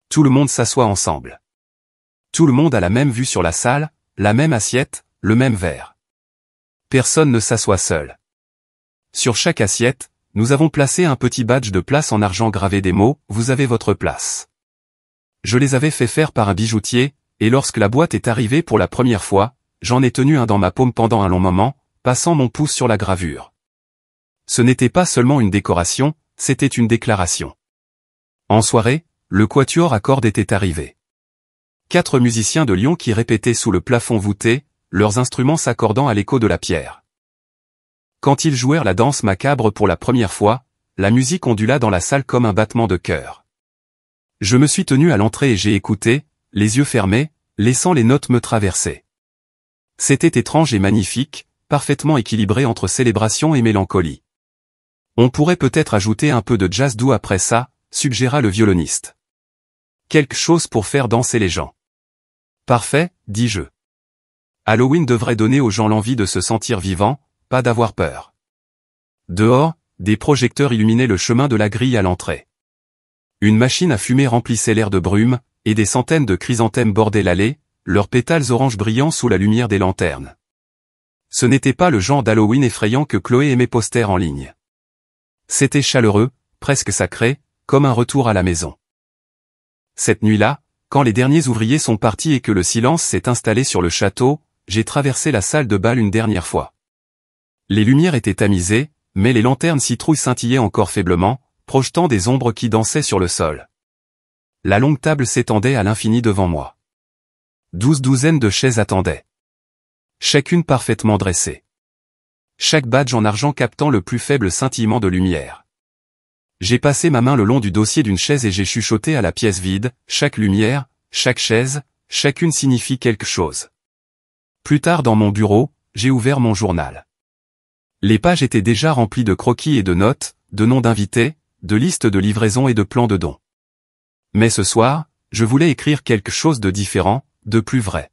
Tout le monde s'assoit ensemble. Tout le monde a la même vue sur la salle, la même assiette, le même verre. Personne ne s'assoit seul. Sur chaque assiette, nous avons placé un petit badge de place en argent gravé des mots « Vous avez votre place ». Je les avais fait faire par un bijoutier, et lorsque la boîte est arrivée pour la première fois, j'en ai tenu un dans ma paume pendant un long moment, passant mon pouce sur la gravure. Ce n'était pas seulement une décoration, c'était une déclaration. En soirée, le quatuor à cordes était arrivé. 4 musiciens de Lyon qui répétaient sous le plafond voûté, leurs instruments s'accordant à l'écho de la pierre. Quand ils jouèrent la danse macabre pour la première fois, la musique ondula dans la salle comme un battement de cœur. Je me suis tenu à l'entrée et j'ai écouté, les yeux fermés, laissant les notes me traverser. C'était étrange et magnifique, parfaitement équilibré entre célébration et mélancolie. On pourrait peut-être ajouter un peu de jazz doux après ça, suggéra le violoniste. Quelque chose pour faire danser les gens. Parfait, dis-je. Halloween devrait donner aux gens l'envie de se sentir vivants, pas d'avoir peur. Dehors, des projecteurs illuminaient le chemin de la grille à l'entrée. Une machine à fumer remplissait l'air de brume, et des centaines de chrysanthèmes bordaient l'allée, leurs pétales orange brillant sous la lumière des lanternes. Ce n'était pas le genre d'Halloween effrayant que Chloé aimait poster en ligne. C'était chaleureux, presque sacré, comme un retour à la maison. Cette nuit-là, quand les derniers ouvriers sont partis et que le silence s'est installé sur le château, j'ai traversé la salle de bal une dernière fois. Les lumières étaient tamisées, mais les lanternes citrouilles scintillaient encore faiblement, projetant des ombres qui dansaient sur le sol. La longue table s'étendait à l'infini devant moi. 12 douzaines de chaises attendaient. Chacune parfaitement dressée. Chaque badge en argent captant le plus faible scintillement de lumière. J'ai passé ma main le long du dossier d'une chaise et j'ai chuchoté à la pièce vide, chaque lumière, chaque chaise, chacune signifie quelque chose. Plus tard dans mon bureau, j'ai ouvert mon journal. Les pages étaient déjà remplies de croquis et de notes, de noms d'invités, de listes de livraison et de plans de dons. Mais ce soir, je voulais écrire quelque chose de différent, de plus vrai.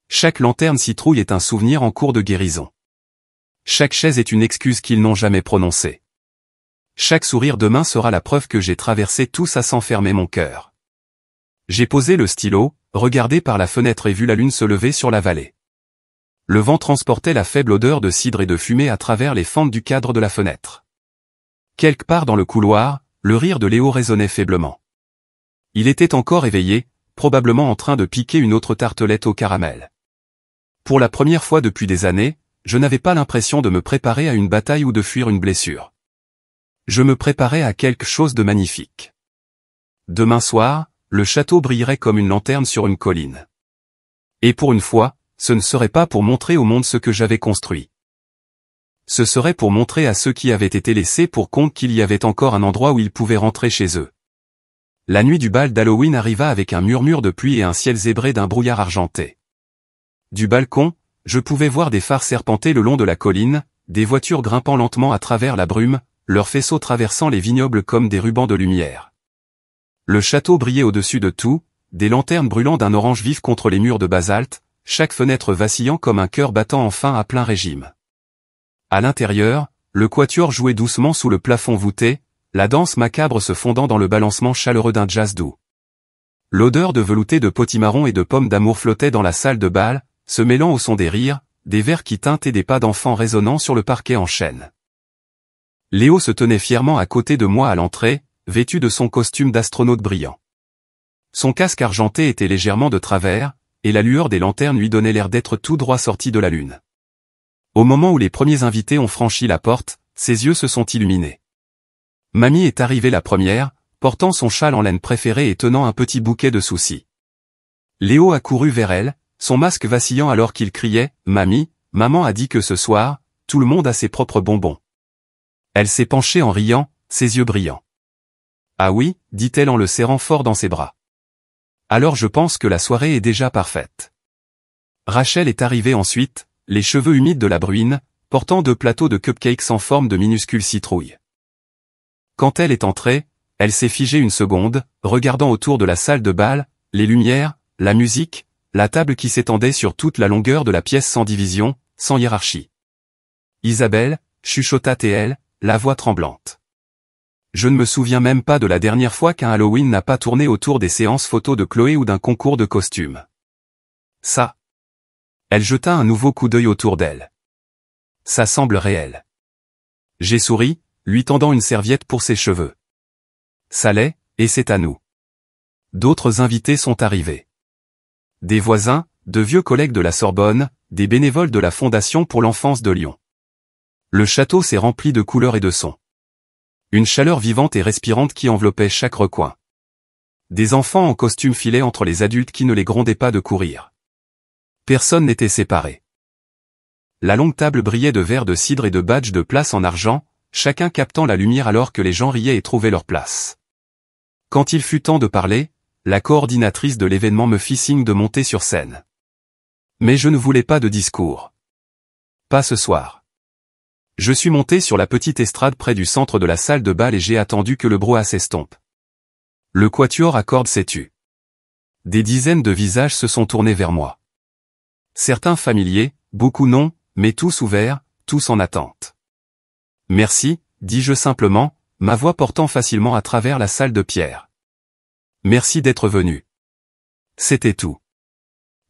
Chaque lanterne citrouille est un souvenir en cours de guérison. Chaque chaise est une excuse qu'ils n'ont jamais prononcée. Chaque sourire demain sera la preuve que j'ai traversé tout ça sans fermer mon cœur. J'ai posé le stylo, regardé par la fenêtre et vu la lune se lever sur la vallée. Le vent transportait la faible odeur de cidre et de fumée à travers les fentes du cadre de la fenêtre. Quelque part dans le couloir, le rire de Léo résonnait faiblement. Il était encore éveillé, probablement en train de piquer une autre tartelette au caramel. Pour la première fois depuis des années, je n'avais pas l'impression de me préparer à une bataille ou de fuir une blessure. Je me préparais à quelque chose de magnifique. Demain soir, le château brillerait comme une lanterne sur une colline. Et pour une fois, ce ne serait pas pour montrer au monde ce que j'avais construit. Ce serait pour montrer à ceux qui avaient été laissés pour compte qu'il y avait encore un endroit où ils pouvaient rentrer chez eux. La nuit du bal d'Halloween arriva avec un murmure de pluie et un ciel zébré d'un brouillard argenté. Du balcon, je pouvais voir des phares serpenter le long de la colline, des voitures grimpant lentement à travers la brume, leurs faisceaux traversant les vignobles comme des rubans de lumière. Le château brillait au-dessus de tout, des lanternes brûlant d'un orange vif contre les murs de basalte, chaque fenêtre vacillant comme un cœur battant enfin à plein régime. À l'intérieur, le quatuor jouait doucement sous le plafond voûté, la danse macabre se fondant dans le balancement chaleureux d'un jazz doux. L'odeur de velouté de potimarron et de pommes d'amour flottait dans la salle de bal, se mêlant au son des rires, des verres qui tintent et des pas d'enfants résonnant sur le parquet en chêne. Léo se tenait fièrement à côté de moi à l'entrée, vêtu de son costume d'astronaute brillant. Son casque argenté était légèrement de travers, et la lueur des lanternes lui donnait l'air d'être tout droit sorti de la lune. Au moment où les premiers invités ont franchi la porte, ses yeux se sont illuminés. Mamie est arrivée la première, portant son châle en laine préféré et tenant un petit bouquet de soucis. Léo a couru vers elle, son masque vacillant alors qu'il criait « Mamie, maman a dit que ce soir, tout le monde a ses propres bonbons. » Elle s'est penchée en riant, ses yeux brillants. « Ah oui, dit-elle en le serrant fort dans ses bras. Alors je pense que la soirée est déjà parfaite. » Rachel est arrivée ensuite, les cheveux humides de la bruine, portant 2 plateaux de cupcakes en forme de minuscules citrouilles. Quand elle est entrée, elle s'est figée une seconde, regardant autour de la salle de bal, les lumières, la musique, la table qui s'étendait sur toute la longueur de la pièce sans division, sans hiérarchie. Isabelle, chuchota-t-elle, la voix tremblante. Je ne me souviens même pas de la dernière fois qu'un Halloween n'a pas tourné autour des séances photos de Chloé ou d'un concours de costumes. Ça. Elle jeta un nouveau coup d'œil autour d'elle. Ça semble réel. J'ai souri, lui tendant une serviette pour ses cheveux. Ça l'est, et c'est à nous. D'autres invités sont arrivés. Des voisins, de vieux collègues de la Sorbonne, des bénévoles de la Fondation pour l'enfance de Lyon. Le château s'est rempli de couleurs et de sons. Une chaleur vivante et respirante qui enveloppait chaque recoin. Des enfants en costume filaient entre les adultes qui ne les grondaient pas de courir. Personne n'était séparé. La longue table brillait de verres de cidre et de badges de place en argent, chacun captant la lumière alors que les gens riaient et trouvaient leur place. Quand il fut temps de parler, la coordinatrice de l'événement me fit signe de monter sur scène. Mais je ne voulais pas de discours. Pas ce soir. Je suis monté sur la petite estrade près du centre de la salle de bal et j'ai attendu que le brouhaha s'estompe. Le quatuor à cordes s'est tu. Des dizaines de visages se sont tournés vers moi. Certains familiers, beaucoup non, mais tous ouverts, tous en attente. Merci, dis-je simplement, ma voix portant facilement à travers la salle de pierre. Merci d'être venu. C'était tout.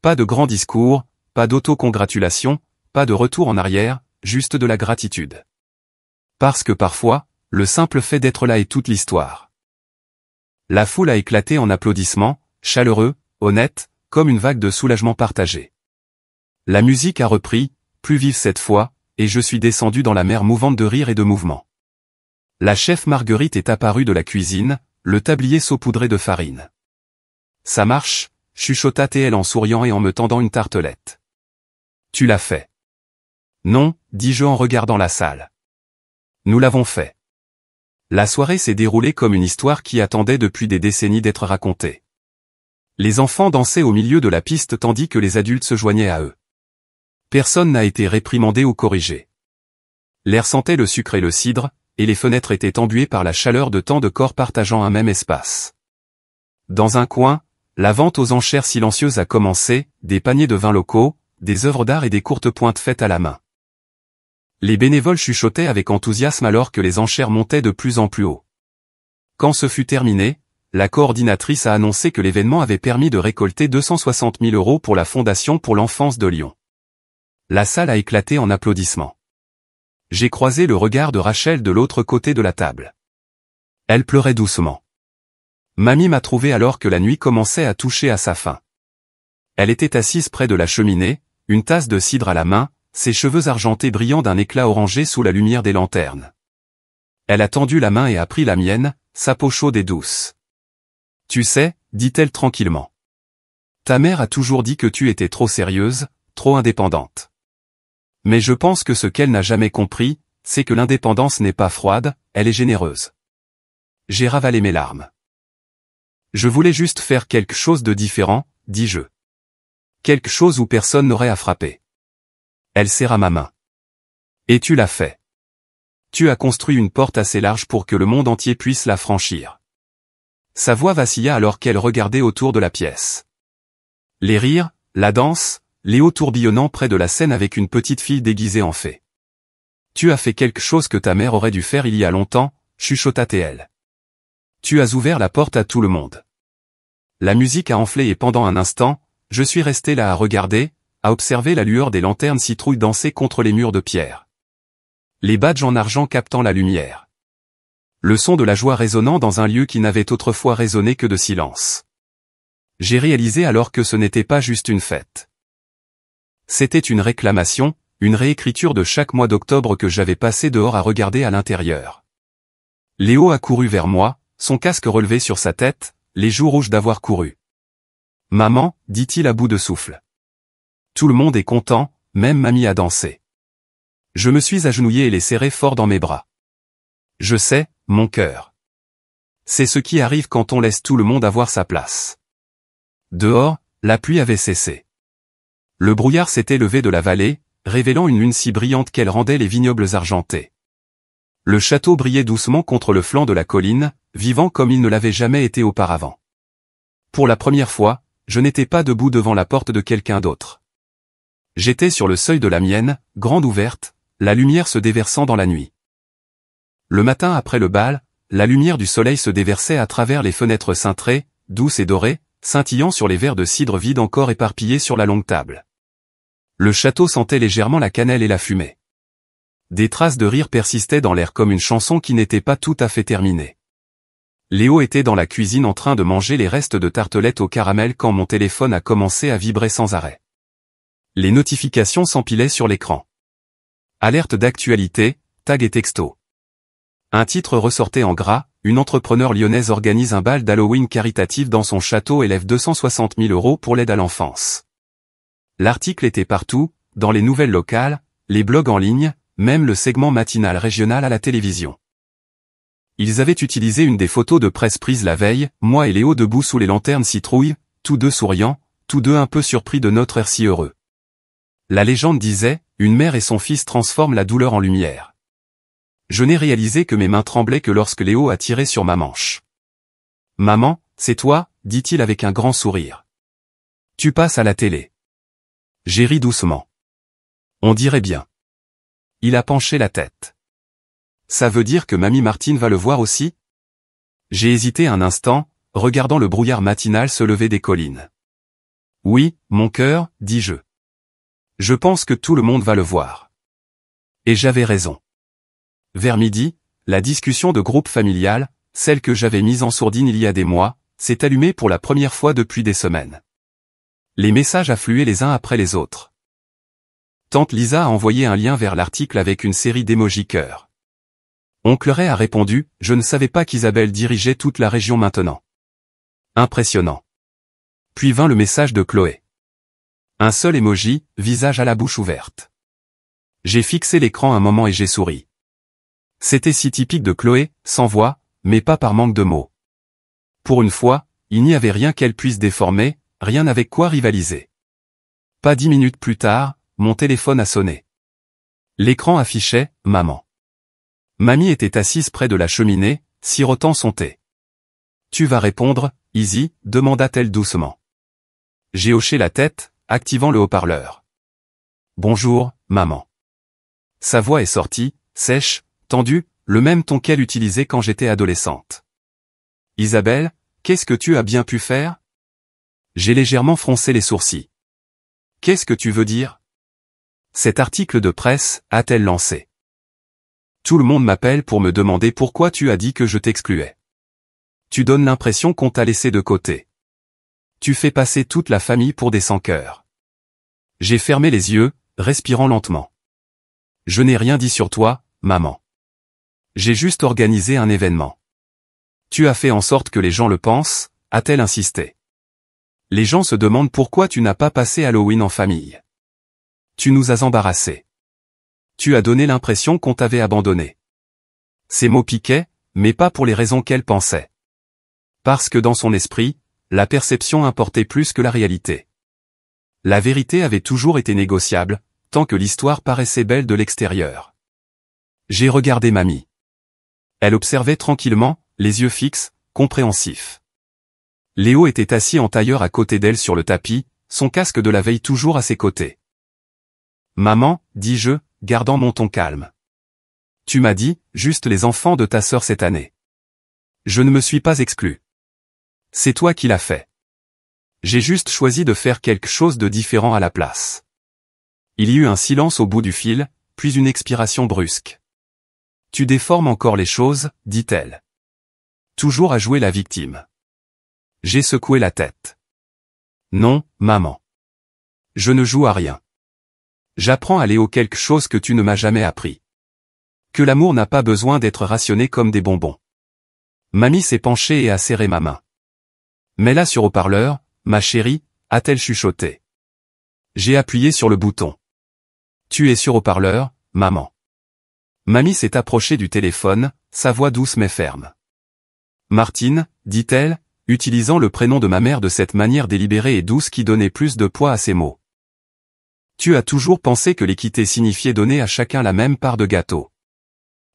Pas de grands discours, pas d'autocongratulation, pas de retour en arrière, juste de la gratitude. Parce que parfois, le simple fait d'être là est toute l'histoire. La foule a éclaté en applaudissements, chaleureux, honnêtes, comme une vague de soulagement partagé. La musique a repris, plus vive cette fois, et je suis descendu dans la mer mouvante de rire et de mouvement. La chef Marguerite est apparue de la cuisine, le tablier saupoudré de farine. Ça marche, chuchota-t-elle en souriant et en me tendant une tartelette. Tu l'as fait. Non, dis-je en regardant la salle. Nous l'avons fait. La soirée s'est déroulée comme une histoire qui attendait depuis des décennies d'être racontée. Les enfants dansaient au milieu de la piste tandis que les adultes se joignaient à eux. Personne n'a été réprimandé ou corrigé. L'air sentait le sucre et le cidre, et les fenêtres étaient embuées par la chaleur de tant de corps partageant un même espace. Dans un coin, la vente aux enchères silencieuse a commencé, des paniers de vins locaux, des œuvres d'art et des courtes pointes faites à la main. Les bénévoles chuchotaient avec enthousiasme alors que les enchères montaient de plus en plus haut. Quand ce fut terminé, la coordinatrice a annoncé que l'événement avait permis de récolter 260 000 € pour la Fondation pour l'enfance de Lyon. La salle a éclaté en applaudissements. J'ai croisé le regard de Rachel de l'autre côté de la table. Elle pleurait doucement. Mamie m'a trouvé alors que la nuit commençait à toucher à sa fin. Elle était assise près de la cheminée, une tasse de cidre à la main, ses cheveux argentés brillant d'un éclat orangé sous la lumière des lanternes. Elle a tendu la main et a pris la mienne, sa peau chaude et douce. « Tu sais, dit-elle tranquillement. Ta mère a toujours dit que tu étais trop sérieuse, trop indépendante. Mais je pense que ce qu'elle n'a jamais compris, c'est que l'indépendance n'est pas froide, elle est généreuse. » J'ai ravalé mes larmes. Je voulais juste faire quelque chose de différent, dis-je. Quelque chose où personne n'aurait à frapper. Elle serra ma main. Et tu l'as fait. Tu as construit une porte assez large pour que le monde entier puisse la franchir. Sa voix vacilla alors qu'elle regardait autour de la pièce. Les rires, la danse, Léo tourbillonnant près de la scène avec une petite fille déguisée en fée. Tu as fait quelque chose que ta mère aurait dû faire il y a longtemps, chuchota-t-elle. Tu as ouvert la porte à tout le monde. La musique a enflé et pendant un instant, je suis resté là à regarder, à observer la lueur des lanternes citrouilles danser contre les murs de pierre. Les badges en argent captant la lumière. Le son de la joie résonnant dans un lieu qui n'avait autrefois résonné que de silence. J'ai réalisé alors que ce n'était pas juste une fête. C'était une réclamation, une réécriture de chaque mois d'octobre que j'avais passé dehors à regarder à l'intérieur. Léo a couru vers moi, son casque relevé sur sa tête, les joues rouges d'avoir couru. « Maman, dit-il à bout de souffle. Tout le monde est content, même mamie a dansé. » Je me suis agenouillé et les serré fort dans mes bras. Je sais, mon cœur. C'est ce qui arrive quand on laisse tout le monde avoir sa place. Dehors, la pluie avait cessé. Le brouillard s'était levé de la vallée, révélant une lune si brillante qu'elle rendait les vignobles argentés. Le château brillait doucement contre le flanc de la colline, vivant comme il ne l'avait jamais été auparavant. Pour la première fois, je n'étais pas debout devant la porte de quelqu'un d'autre. J'étais sur le seuil de la mienne, grande ouverte, la lumière se déversant dans la nuit. Le matin après le bal, la lumière du soleil se déversait à travers les fenêtres cintrées, douces et dorées, scintillant sur les verres de cidre vides encore éparpillés sur la longue table. Le château sentait légèrement la cannelle et la fumée. Des traces de rire persistaient dans l'air comme une chanson qui n'était pas tout à fait terminée. Léo était dans la cuisine en train de manger les restes de tartelettes au caramel quand mon téléphone a commencé à vibrer sans arrêt. Les notifications s'empilaient sur l'écran. Alerte d'actualité, tag et texto. Un titre ressortait en gras, une entrepreneure lyonnaise organise un bal d'Halloween caritatif dans son château et lève 260 000 € pour l'aide à l'enfance. L'article était partout, dans les nouvelles locales, les blogs en ligne, même le segment matinal régional à la télévision. Ils avaient utilisé une des photos de presse prises la veille, moi et Léo debout sous les lanternes citrouilles, tous deux souriants, tous deux un peu surpris de notre air si heureux. La légende disait, une mère et son fils transforment la douleur en lumière. Je n'ai réalisé que mes mains tremblaient que lorsque Léo a tiré sur ma manche. « Maman, c'est toi » dit-il avec un grand sourire. « Tu passes à la télé. » J'ai ri doucement. « On dirait bien. » Il a penché la tête. « Ça veut dire que Mamie Martine va le voir aussi ?» J'ai hésité un instant, regardant le brouillard matinal se lever des collines. « Oui, mon cœur, dis-je. Je pense que tout le monde va le voir. » Et j'avais raison. Vers midi, la discussion de groupe familial, celle que j'avais mise en sourdine il y a des mois, s'est allumée pour la première fois depuis des semaines. Les messages affluaient les uns après les autres. Tante Lisa a envoyé un lien vers l'article avec une série d'émojis cœur. Oncle Ray a répondu, je ne savais pas qu'Isabelle dirigeait toute la région maintenant. Impressionnant. Puis vint le message de Chloé. Un seul émoji, visage à la bouche ouverte. J'ai fixé l'écran un moment et j'ai souri. C'était si typique de Chloé, sans voix, mais pas par manque de mots. Pour une fois, il n'y avait rien qu'elle puisse déformer, rien avec quoi rivaliser. Pas 10 minutes plus tard, mon téléphone a sonné. L'écran affichait « Maman ». Mamie était assise près de la cheminée, sirotant son thé. « Tu vas répondre, Izzy ?» demanda-t-elle doucement. J'ai hoché la tête, activant le haut-parleur. « Bonjour, maman. » Sa voix est sortie, sèche, tendue, le même ton qu'elle utilisait quand j'étais adolescente. « Isabelle, qu'est-ce que tu as bien pu faire ?» J'ai légèrement froncé les sourcils. « Qu'est-ce que tu veux dire ?» Cet article de presse, a-t-elle lancé. Tout le monde m'appelle pour me demander pourquoi tu as dit que je t'excluais. Tu donnes l'impression qu'on t'a laissé de côté. Tu fais passer toute la famille pour des sans-cœur. J'ai fermé les yeux, respirant lentement. Je n'ai rien dit sur toi, maman. J'ai juste organisé un événement. Tu as fait en sorte que les gens le pensent, a-t-elle insisté. Les gens se demandent pourquoi tu n'as pas passé Halloween en famille. Tu nous as embarrassés. Tu as donné l'impression qu'on t'avait abandonné. Ces mots piquaient, mais pas pour les raisons qu'elle pensait. Parce que dans son esprit, la perception importait plus que la réalité. La vérité avait toujours été négociable, tant que l'histoire paraissait belle de l'extérieur. J'ai regardé mamie. Elle observait tranquillement, les yeux fixes, compréhensifs. Léo était assis en tailleur à côté d'elle sur le tapis, son casque de la veille toujours à ses côtés. « Maman, dis-je, gardant mon ton calme. Tu m'as dit, juste les enfants de ta sœur cette année. Je ne me suis pas exclu. C'est toi qui l'as fait. J'ai juste choisi de faire quelque chose de différent à la place. » Il y eut un silence au bout du fil, puis une expiration brusque. « Tu déformes encore les choses, dit-elle. Toujours à jouer la victime. » J'ai secoué la tête. « Non, maman. Je ne joue à rien. J'apprends à Léo quelque chose que tu ne m'as jamais appris. Que l'amour n'a pas besoin d'être rationné comme des bonbons. » Mamie s'est penchée et a serré ma main. « Mets-la sur haut-parleur, ma chérie, » a-t-elle chuchoté. J'ai appuyé sur le bouton. « Tu es sur haut-parleur, maman. » Mamie s'est approchée du téléphone, sa voix douce mais ferme. « Martine, » dit-elle, utilisant le prénom de ma mère de cette manière délibérée et douce qui donnait plus de poids à ses mots. « Tu as toujours pensé que l'équité signifiait donner à chacun la même part de gâteau.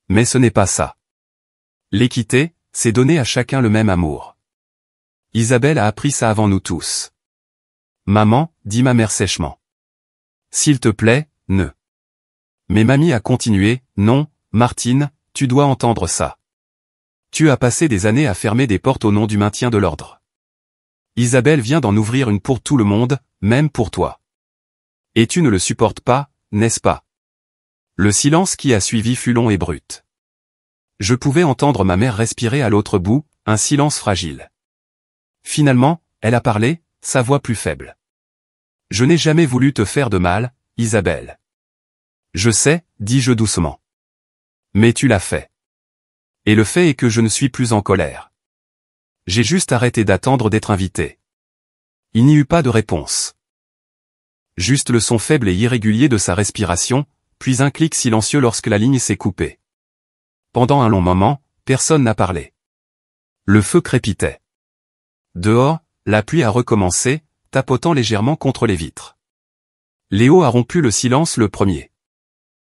Mais ce n'est pas ça. L'équité, c'est donner à chacun le même amour. Isabelle a appris ça avant nous tous. »« Maman, » dit ma mère sèchement. « S'il te plaît, ne. » Mais mamie a continué, « Non, Martine, tu dois entendre ça. Tu as passé des années à fermer des portes au nom du maintien de l'ordre. Isabelle vient d'en ouvrir une pour tout le monde, même pour toi. Et tu ne le supportes pas, n'est-ce pas ?» Le silence qui a suivi fut long et brut. Je pouvais entendre ma mère respirer à l'autre bout, un silence fragile. Finalement, elle a parlé, sa voix plus faible. « Je n'ai jamais voulu te faire de mal, Isabelle. » « Je sais, » dis-je doucement. « Mais tu l'as fait. Et le fait est que je ne suis plus en colère. J'ai juste arrêté d'attendre d'être invité. » Il n'y eut pas de réponse. Juste le son faible et irrégulier de sa respiration, puis un clic silencieux lorsque la ligne s'est coupée. Pendant un long moment, personne n'a parlé. Le feu crépitait. Dehors, la pluie a recommencé, tapotant légèrement contre les vitres. Léo a rompu le silence le premier.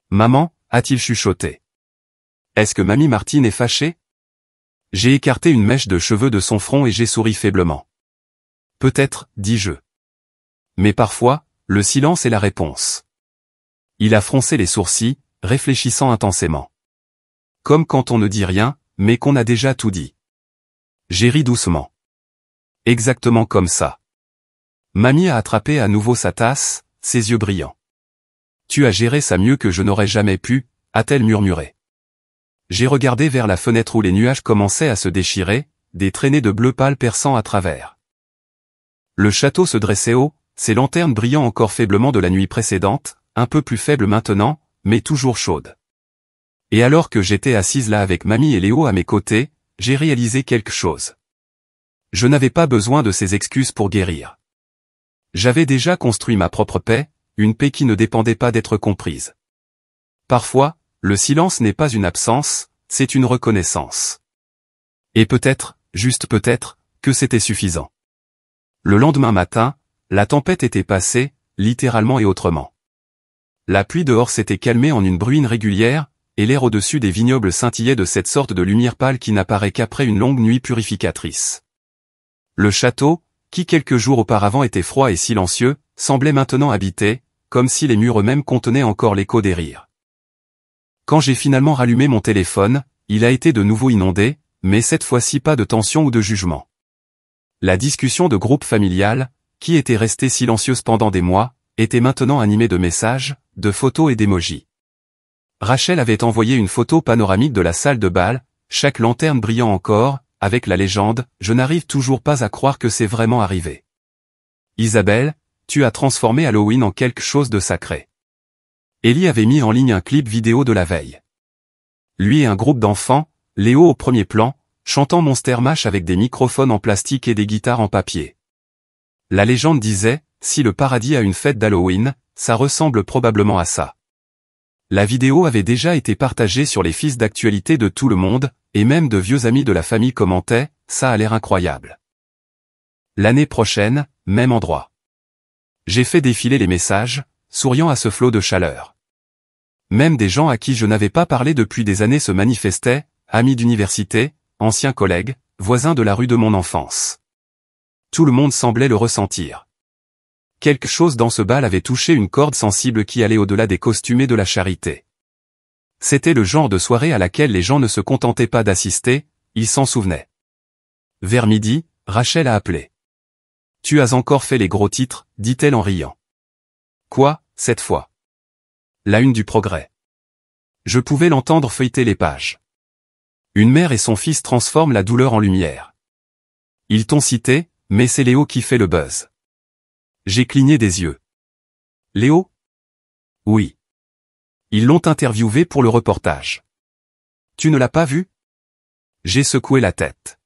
« Maman » a-t-il chuchoté. « Est-ce que mamie Martine est fâchée ?» J'ai écarté une mèche de cheveux de son front et j'ai souri faiblement. « Peut-être, » dis-je. Mais parfois, le silence est la réponse. Il a froncé les sourcils, réfléchissant intensément. Comme quand on ne dit rien, mais qu'on a déjà tout dit. J'ai ri doucement. Exactement comme ça. Mamie a attrapé à nouveau sa tasse, ses yeux brillants. « Tu as géré ça mieux que je n'aurais jamais pu » a-t-elle murmuré. J'ai regardé vers la fenêtre où les nuages commençaient à se déchirer, des traînées de bleu pâle perçant à travers. Le château se dressait haut, ses lanternes brillant encore faiblement de la nuit précédente, un peu plus faibles maintenant, mais toujours chaudes. Et alors que j'étais assise là avec mamie et Léo à mes côtés, j'ai réalisé quelque chose. Je n'avais pas besoin de ces excuses pour guérir. J'avais déjà construit ma propre paix, une paix qui ne dépendait pas d'être comprise. Parfois, le silence n'est pas une absence, c'est une reconnaissance. Et peut-être, juste peut-être, que c'était suffisant. Le lendemain matin, la tempête était passée, littéralement et autrement. La pluie dehors s'était calmée en une bruine régulière, et l'air au-dessus des vignobles scintillait de cette sorte de lumière pâle qui n'apparaît qu'après une longue nuit purificatrice. Le château, qui quelques jours auparavant était froid et silencieux, semblait maintenant habité, comme si les murs eux-mêmes contenaient encore l'écho des rires. Quand j'ai finalement rallumé mon téléphone, il a été de nouveau inondé, mais cette fois-ci pas de tension ou de jugement. La discussion de groupe familial, qui était restée silencieuse pendant des mois, était maintenant animée de messages, de photos et d'émojis. Rachel avait envoyé une photo panoramique de la salle de bal, chaque lanterne brillant encore, avec la légende « Je n'arrive toujours pas à croire que c'est vraiment arrivé ». Isabelle, tu as transformé Halloween en quelque chose de sacré. Ellie avait mis en ligne un clip vidéo de la veille. Lui et un groupe d'enfants, Léo au premier plan, chantant Monster Mash avec des microphones en plastique et des guitares en papier. La légende disait, si le paradis a une fête d'Halloween, ça ressemble probablement à ça. La vidéo avait déjà été partagée sur les fils d'actualité de tout le monde, et même de vieux amis de la famille commentaient, ça a l'air incroyable. L'année prochaine, même endroit. J'ai fait défiler les messages, souriant à ce flot de chaleur. Même des gens à qui je n'avais pas parlé depuis des années se manifestaient, amis d'université, anciens collègues, voisins de la rue de mon enfance. Tout le monde semblait le ressentir. Quelque chose dans ce bal avait touché une corde sensible qui allait au-delà des costumes et de la charité. C'était le genre de soirée à laquelle les gens ne se contentaient pas d'assister, ils s'en souvenaient. Vers midi, Rachel a appelé. « Tu as encore fait les gros titres », dit-elle en riant. « Quoi, cette fois ?» La une du Progrès. Je pouvais l'entendre feuilleter les pages. Une mère et son fils transforment la douleur en lumière. Ils t'ont cité, mais c'est Léo qui fait le buzz. J'ai cligné des yeux. Léo ? Oui. Ils l'ont interviewé pour le reportage. Tu ne l'as pas vu ? J'ai secoué la tête.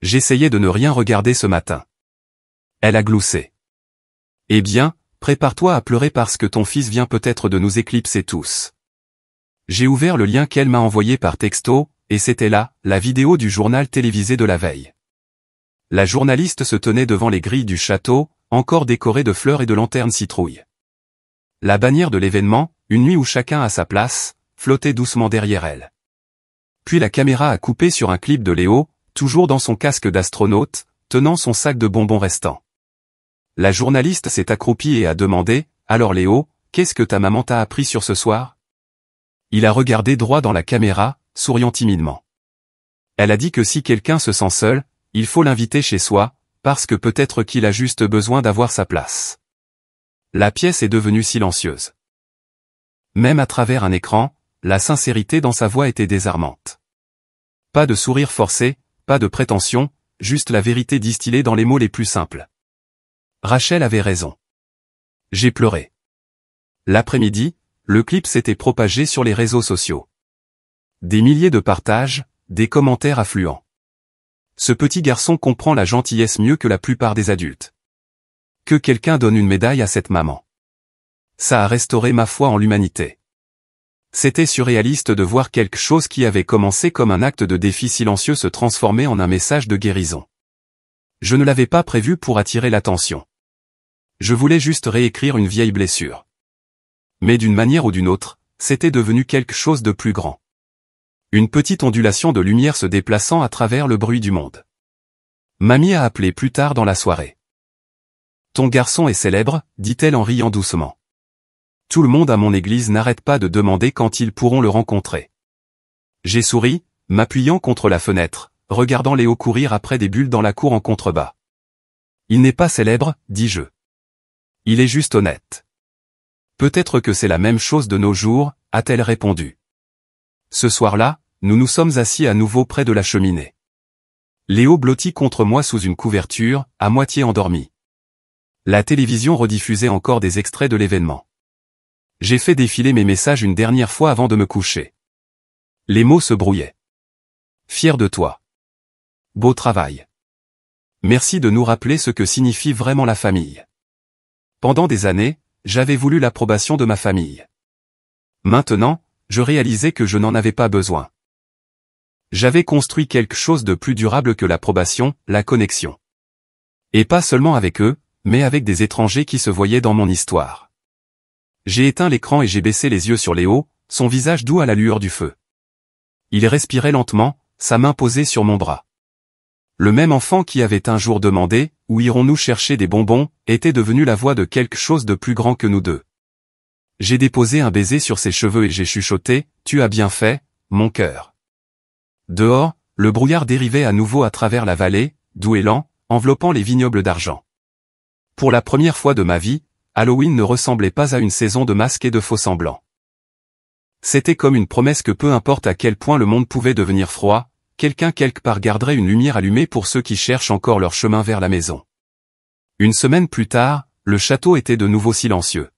J'essayais de ne rien regarder ce matin. Elle a gloussé. Eh bien, prépare-toi à pleurer parce que ton fils vient peut-être de nous éclipser tous. J'ai ouvert le lien qu'elle m'a envoyé par texto, et c'était là, la vidéo du journal télévisé de la veille. La journaliste se tenait devant les grilles du château, encore décorées de fleurs et de lanternes citrouilles. La bannière de l'événement, une nuit où chacun a sa place, flottait doucement derrière elle. Puis la caméra a coupé sur un clip de Léo, toujours dans son casque d'astronaute, tenant son sac de bonbons restant. La journaliste s'est accroupie et a demandé, « Alors Léo, qu'est-ce que ta maman t'a appris sur ce soir ?» Il a regardé droit dans la caméra, souriant timidement. Elle a dit que si quelqu'un se sent seul, il faut l'inviter chez soi, parce que peut-être qu'il a juste besoin d'avoir sa place. La pièce est devenue silencieuse. Même à travers un écran, la sincérité dans sa voix était désarmante. Pas de sourire forcé, pas de prétention, juste la vérité distillée dans les mots les plus simples. Rachel avait raison. J'ai pleuré. L'après-midi, le clip s'était propagé sur les réseaux sociaux. Des milliers de partages, des commentaires affluents. Ce petit garçon comprend la gentillesse mieux que la plupart des adultes. Que quelqu'un donne une médaille à cette maman. Ça a restauré ma foi en l'humanité. C'était surréaliste de voir quelque chose qui avait commencé comme un acte de défi silencieux se transformer en un message de guérison. Je ne l'avais pas prévu pour attirer l'attention. Je voulais juste réécrire une vieille blessure. Mais d'une manière ou d'une autre, c'était devenu quelque chose de plus grand. Une petite ondulation de lumière se déplaçant à travers le bruit du monde. Mamie a appelé plus tard dans la soirée. Ton garçon est célèbre, dit-elle en riant doucement. Tout le monde à mon église n'arrête pas de demander quand ils pourront le rencontrer. J'ai souri, m'appuyant contre la fenêtre, regardant Léo courir après des bulles dans la cour en contrebas. Il n'est pas célèbre, dis-je. Il est juste honnête. Peut-être que c'est la même chose de nos jours, a-t-elle répondu. Ce soir-là, nous nous sommes assis à nouveau près de la cheminée. Léo blottit contre moi sous une couverture, à moitié endormi. La télévision rediffusait encore des extraits de l'événement. J'ai fait défiler mes messages une dernière fois avant de me coucher. Les mots se brouillaient. Fier de toi. Beau travail. Merci de nous rappeler ce que signifie vraiment la famille. Pendant des années, j'avais voulu l'approbation de ma famille. Maintenant, je réalisais que je n'en avais pas besoin. J'avais construit quelque chose de plus durable que l'approbation, la connexion. Et pas seulement avec eux, mais avec des étrangers qui se voyaient dans mon histoire. J'ai éteint l'écran et j'ai baissé les yeux sur Léo, son visage doux à la lueur du feu. Il respirait lentement, sa main posée sur mon bras. Le même enfant qui avait un jour demandé « Où irons-nous chercher des bonbons ?» était devenu la voix de quelque chose de plus grand que nous deux. J'ai déposé un baiser sur ses cheveux et j'ai chuchoté « Tu as bien fait, mon cœur. » Dehors, le brouillard dérivait à nouveau à travers la vallée, doux et lent, enveloppant les vignobles d'argent. Pour la première fois de ma vie, Halloween ne ressemblait pas à une saison de masques et de faux-semblants. C'était comme une promesse que peu importe à quel point le monde pouvait devenir froid, quelqu'un quelque part garderait une lumière allumée pour ceux qui cherchent encore leur chemin vers la maison. Une semaine plus tard, le château était de nouveau silencieux.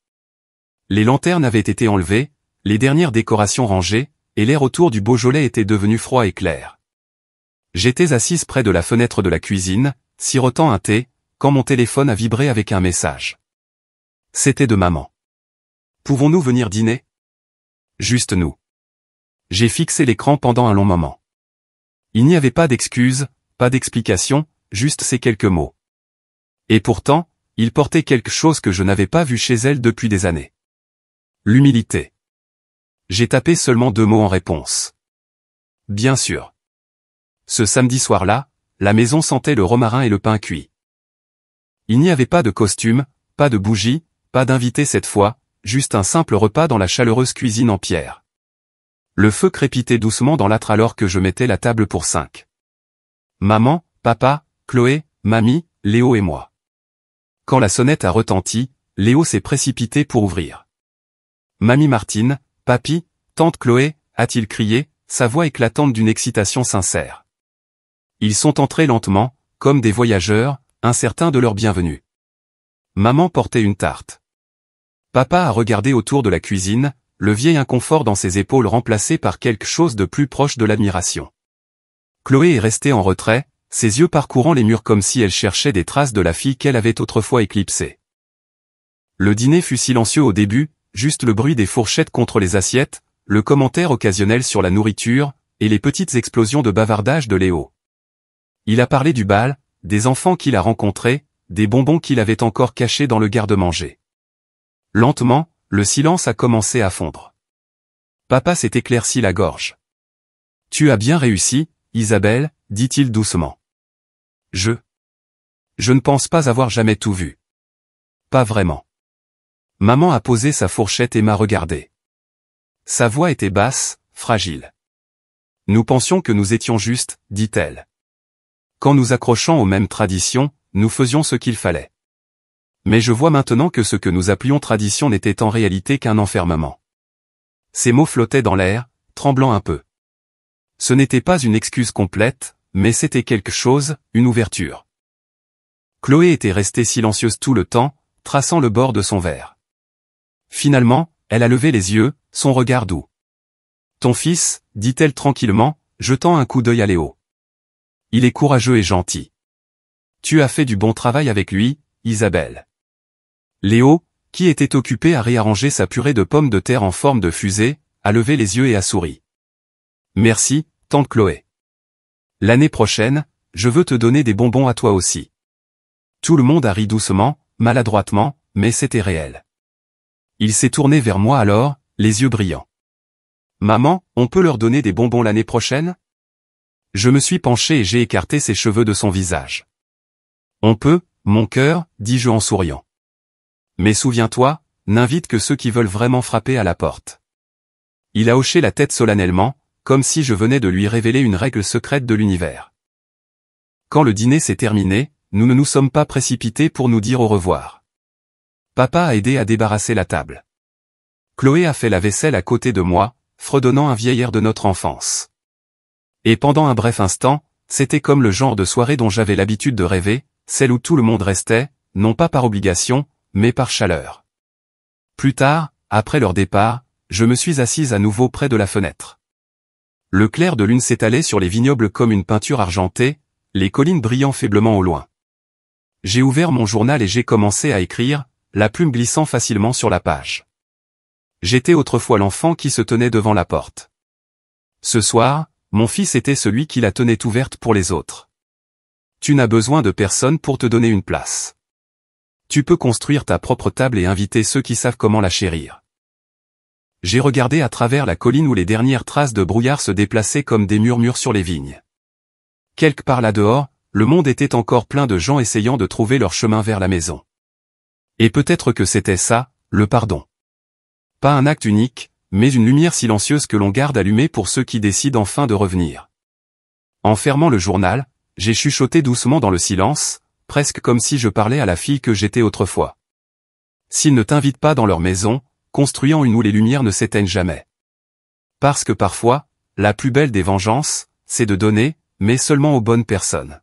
Les lanternes avaient été enlevées, les dernières décorations rangées, et l'air autour du Beaujolais était devenu froid et clair. J'étais assise près de la fenêtre de la cuisine, sirotant un thé, quand mon téléphone a vibré avec un message. C'était de maman. « Pouvons-nous venir dîner ? » Juste nous. J'ai fixé l'écran pendant un long moment. Il n'y avait pas d'excuses, pas d'explications, juste ces quelques mots. Et pourtant, ils portaient quelque chose que je n'avais pas vu chez elle depuis des années. L'humilité. J'ai tapé seulement 2 mots en réponse. Bien sûr. Ce samedi soir-là, la maison sentait le romarin et le pain cuit. Il n'y avait pas de costume, pas de bougies, pas d'invités cette fois, juste un simple repas dans la chaleureuse cuisine en pierre. Le feu crépitait doucement dans l'âtre alors que je mettais la table pour 5. Maman, papa, Chloé, mamie, Léo et moi. Quand la sonnette a retenti, Léo s'est précipité pour ouvrir. Mamie Martine, papy, tante Chloé, a-t-il crié, sa voix éclatante d'une excitation sincère. Ils sont entrés lentement, comme des voyageurs, incertains de leur bienvenue. Maman portait une tarte. Papa a regardé autour de la cuisine, le vieil inconfort dans ses épaules remplacé par quelque chose de plus proche de l'admiration. Chloé est restée en retrait, ses yeux parcourant les murs comme si elle cherchait des traces de la fille qu'elle avait autrefois éclipsée. Le dîner fut silencieux au début, juste le bruit des fourchettes contre les assiettes, le commentaire occasionnel sur la nourriture, et les petites explosions de bavardage de Léo. Il a parlé du bal, des enfants qu'il a rencontrés, des bonbons qu'il avait encore cachés dans le garde-manger. Lentement, le silence a commencé à fondre. Papa s'est éclairci la gorge. « Tu as bien réussi, Isabelle, dit-il doucement. Je ne pense pas avoir jamais tout vu. Pas vraiment. Maman a posé sa fourchette et m'a regardé. Sa voix était basse, fragile. Nous pensions que nous étions justes, dit-elle. Quand nous accrochons aux mêmes traditions, nous faisions ce qu'il fallait. Mais je vois maintenant que ce que nous appelions tradition n'était en réalité qu'un enfermement. Ces mots flottaient dans l'air, tremblant un peu. Ce n'était pas une excuse complète, mais c'était quelque chose, une ouverture. Chloé était restée silencieuse tout le temps, traçant le bord de son verre. Finalement, elle a levé les yeux, son regard doux. « Ton fils, dit-elle tranquillement, jetant un coup d'œil à Léo. Il est courageux et gentil. Tu as fait du bon travail avec lui, Isabelle. » Léo, qui était occupé à réarranger sa purée de pommes de terre en forme de fusée, a levé les yeux et a souri. « Merci, tante Chloé. L'année prochaine, je veux te donner des bonbons à toi aussi. » Tout le monde a ri doucement, maladroitement, mais c'était réel. Il s'est tourné vers moi alors, les yeux brillants. « Maman, on peut leur donner des bonbons l'année prochaine ?» Je me suis penché et j'ai écarté ses cheveux de son visage. « On peut, mon cœur, dis-je en souriant. Mais souviens-toi, n'invite que ceux qui veulent vraiment frapper à la porte. » Il a hoché la tête solennellement, comme si je venais de lui révéler une règle secrète de l'univers. Quand le dîner s'est terminé, nous ne nous sommes pas précipités pour nous dire au revoir. Papa a aidé à débarrasser la table. Chloé a fait la vaisselle à côté de moi, fredonnant un vieil air de notre enfance. Et pendant un bref instant, c'était comme le genre de soirée dont j'avais l'habitude de rêver, celle où tout le monde restait, non pas par obligation, mais par chaleur. Plus tard, après leur départ, je me suis assise à nouveau près de la fenêtre. Le clair de lune s'étalait sur les vignobles comme une peinture argentée, les collines brillant faiblement au loin. J'ai ouvert mon journal et j'ai commencé à écrire, la plume glissant facilement sur la page. J'étais autrefois l'enfant qui se tenait devant la porte. Ce soir, mon fils était celui qui la tenait ouverte pour les autres. Tu n'as besoin de personne pour te donner une place. Tu peux construire ta propre table et inviter ceux qui savent comment la chérir. J'ai regardé à travers la colline où les dernières traces de brouillard se déplaçaient comme des murmures sur les vignes. Quelque part là-dehors, le monde était encore plein de gens essayant de trouver leur chemin vers la maison. Et peut-être que c'était ça, le pardon. Pas un acte unique, mais une lumière silencieuse que l'on garde allumée pour ceux qui décident enfin de revenir. En fermant le journal, j'ai chuchoté doucement dans le silence, presque comme si je parlais à la fille que j'étais autrefois. S'ils ne t'invitent pas dans leur maison, construisant une où les lumières ne s'éteignent jamais. Parce que parfois, la plus belle des vengeances, c'est de donner, mais seulement aux bonnes personnes.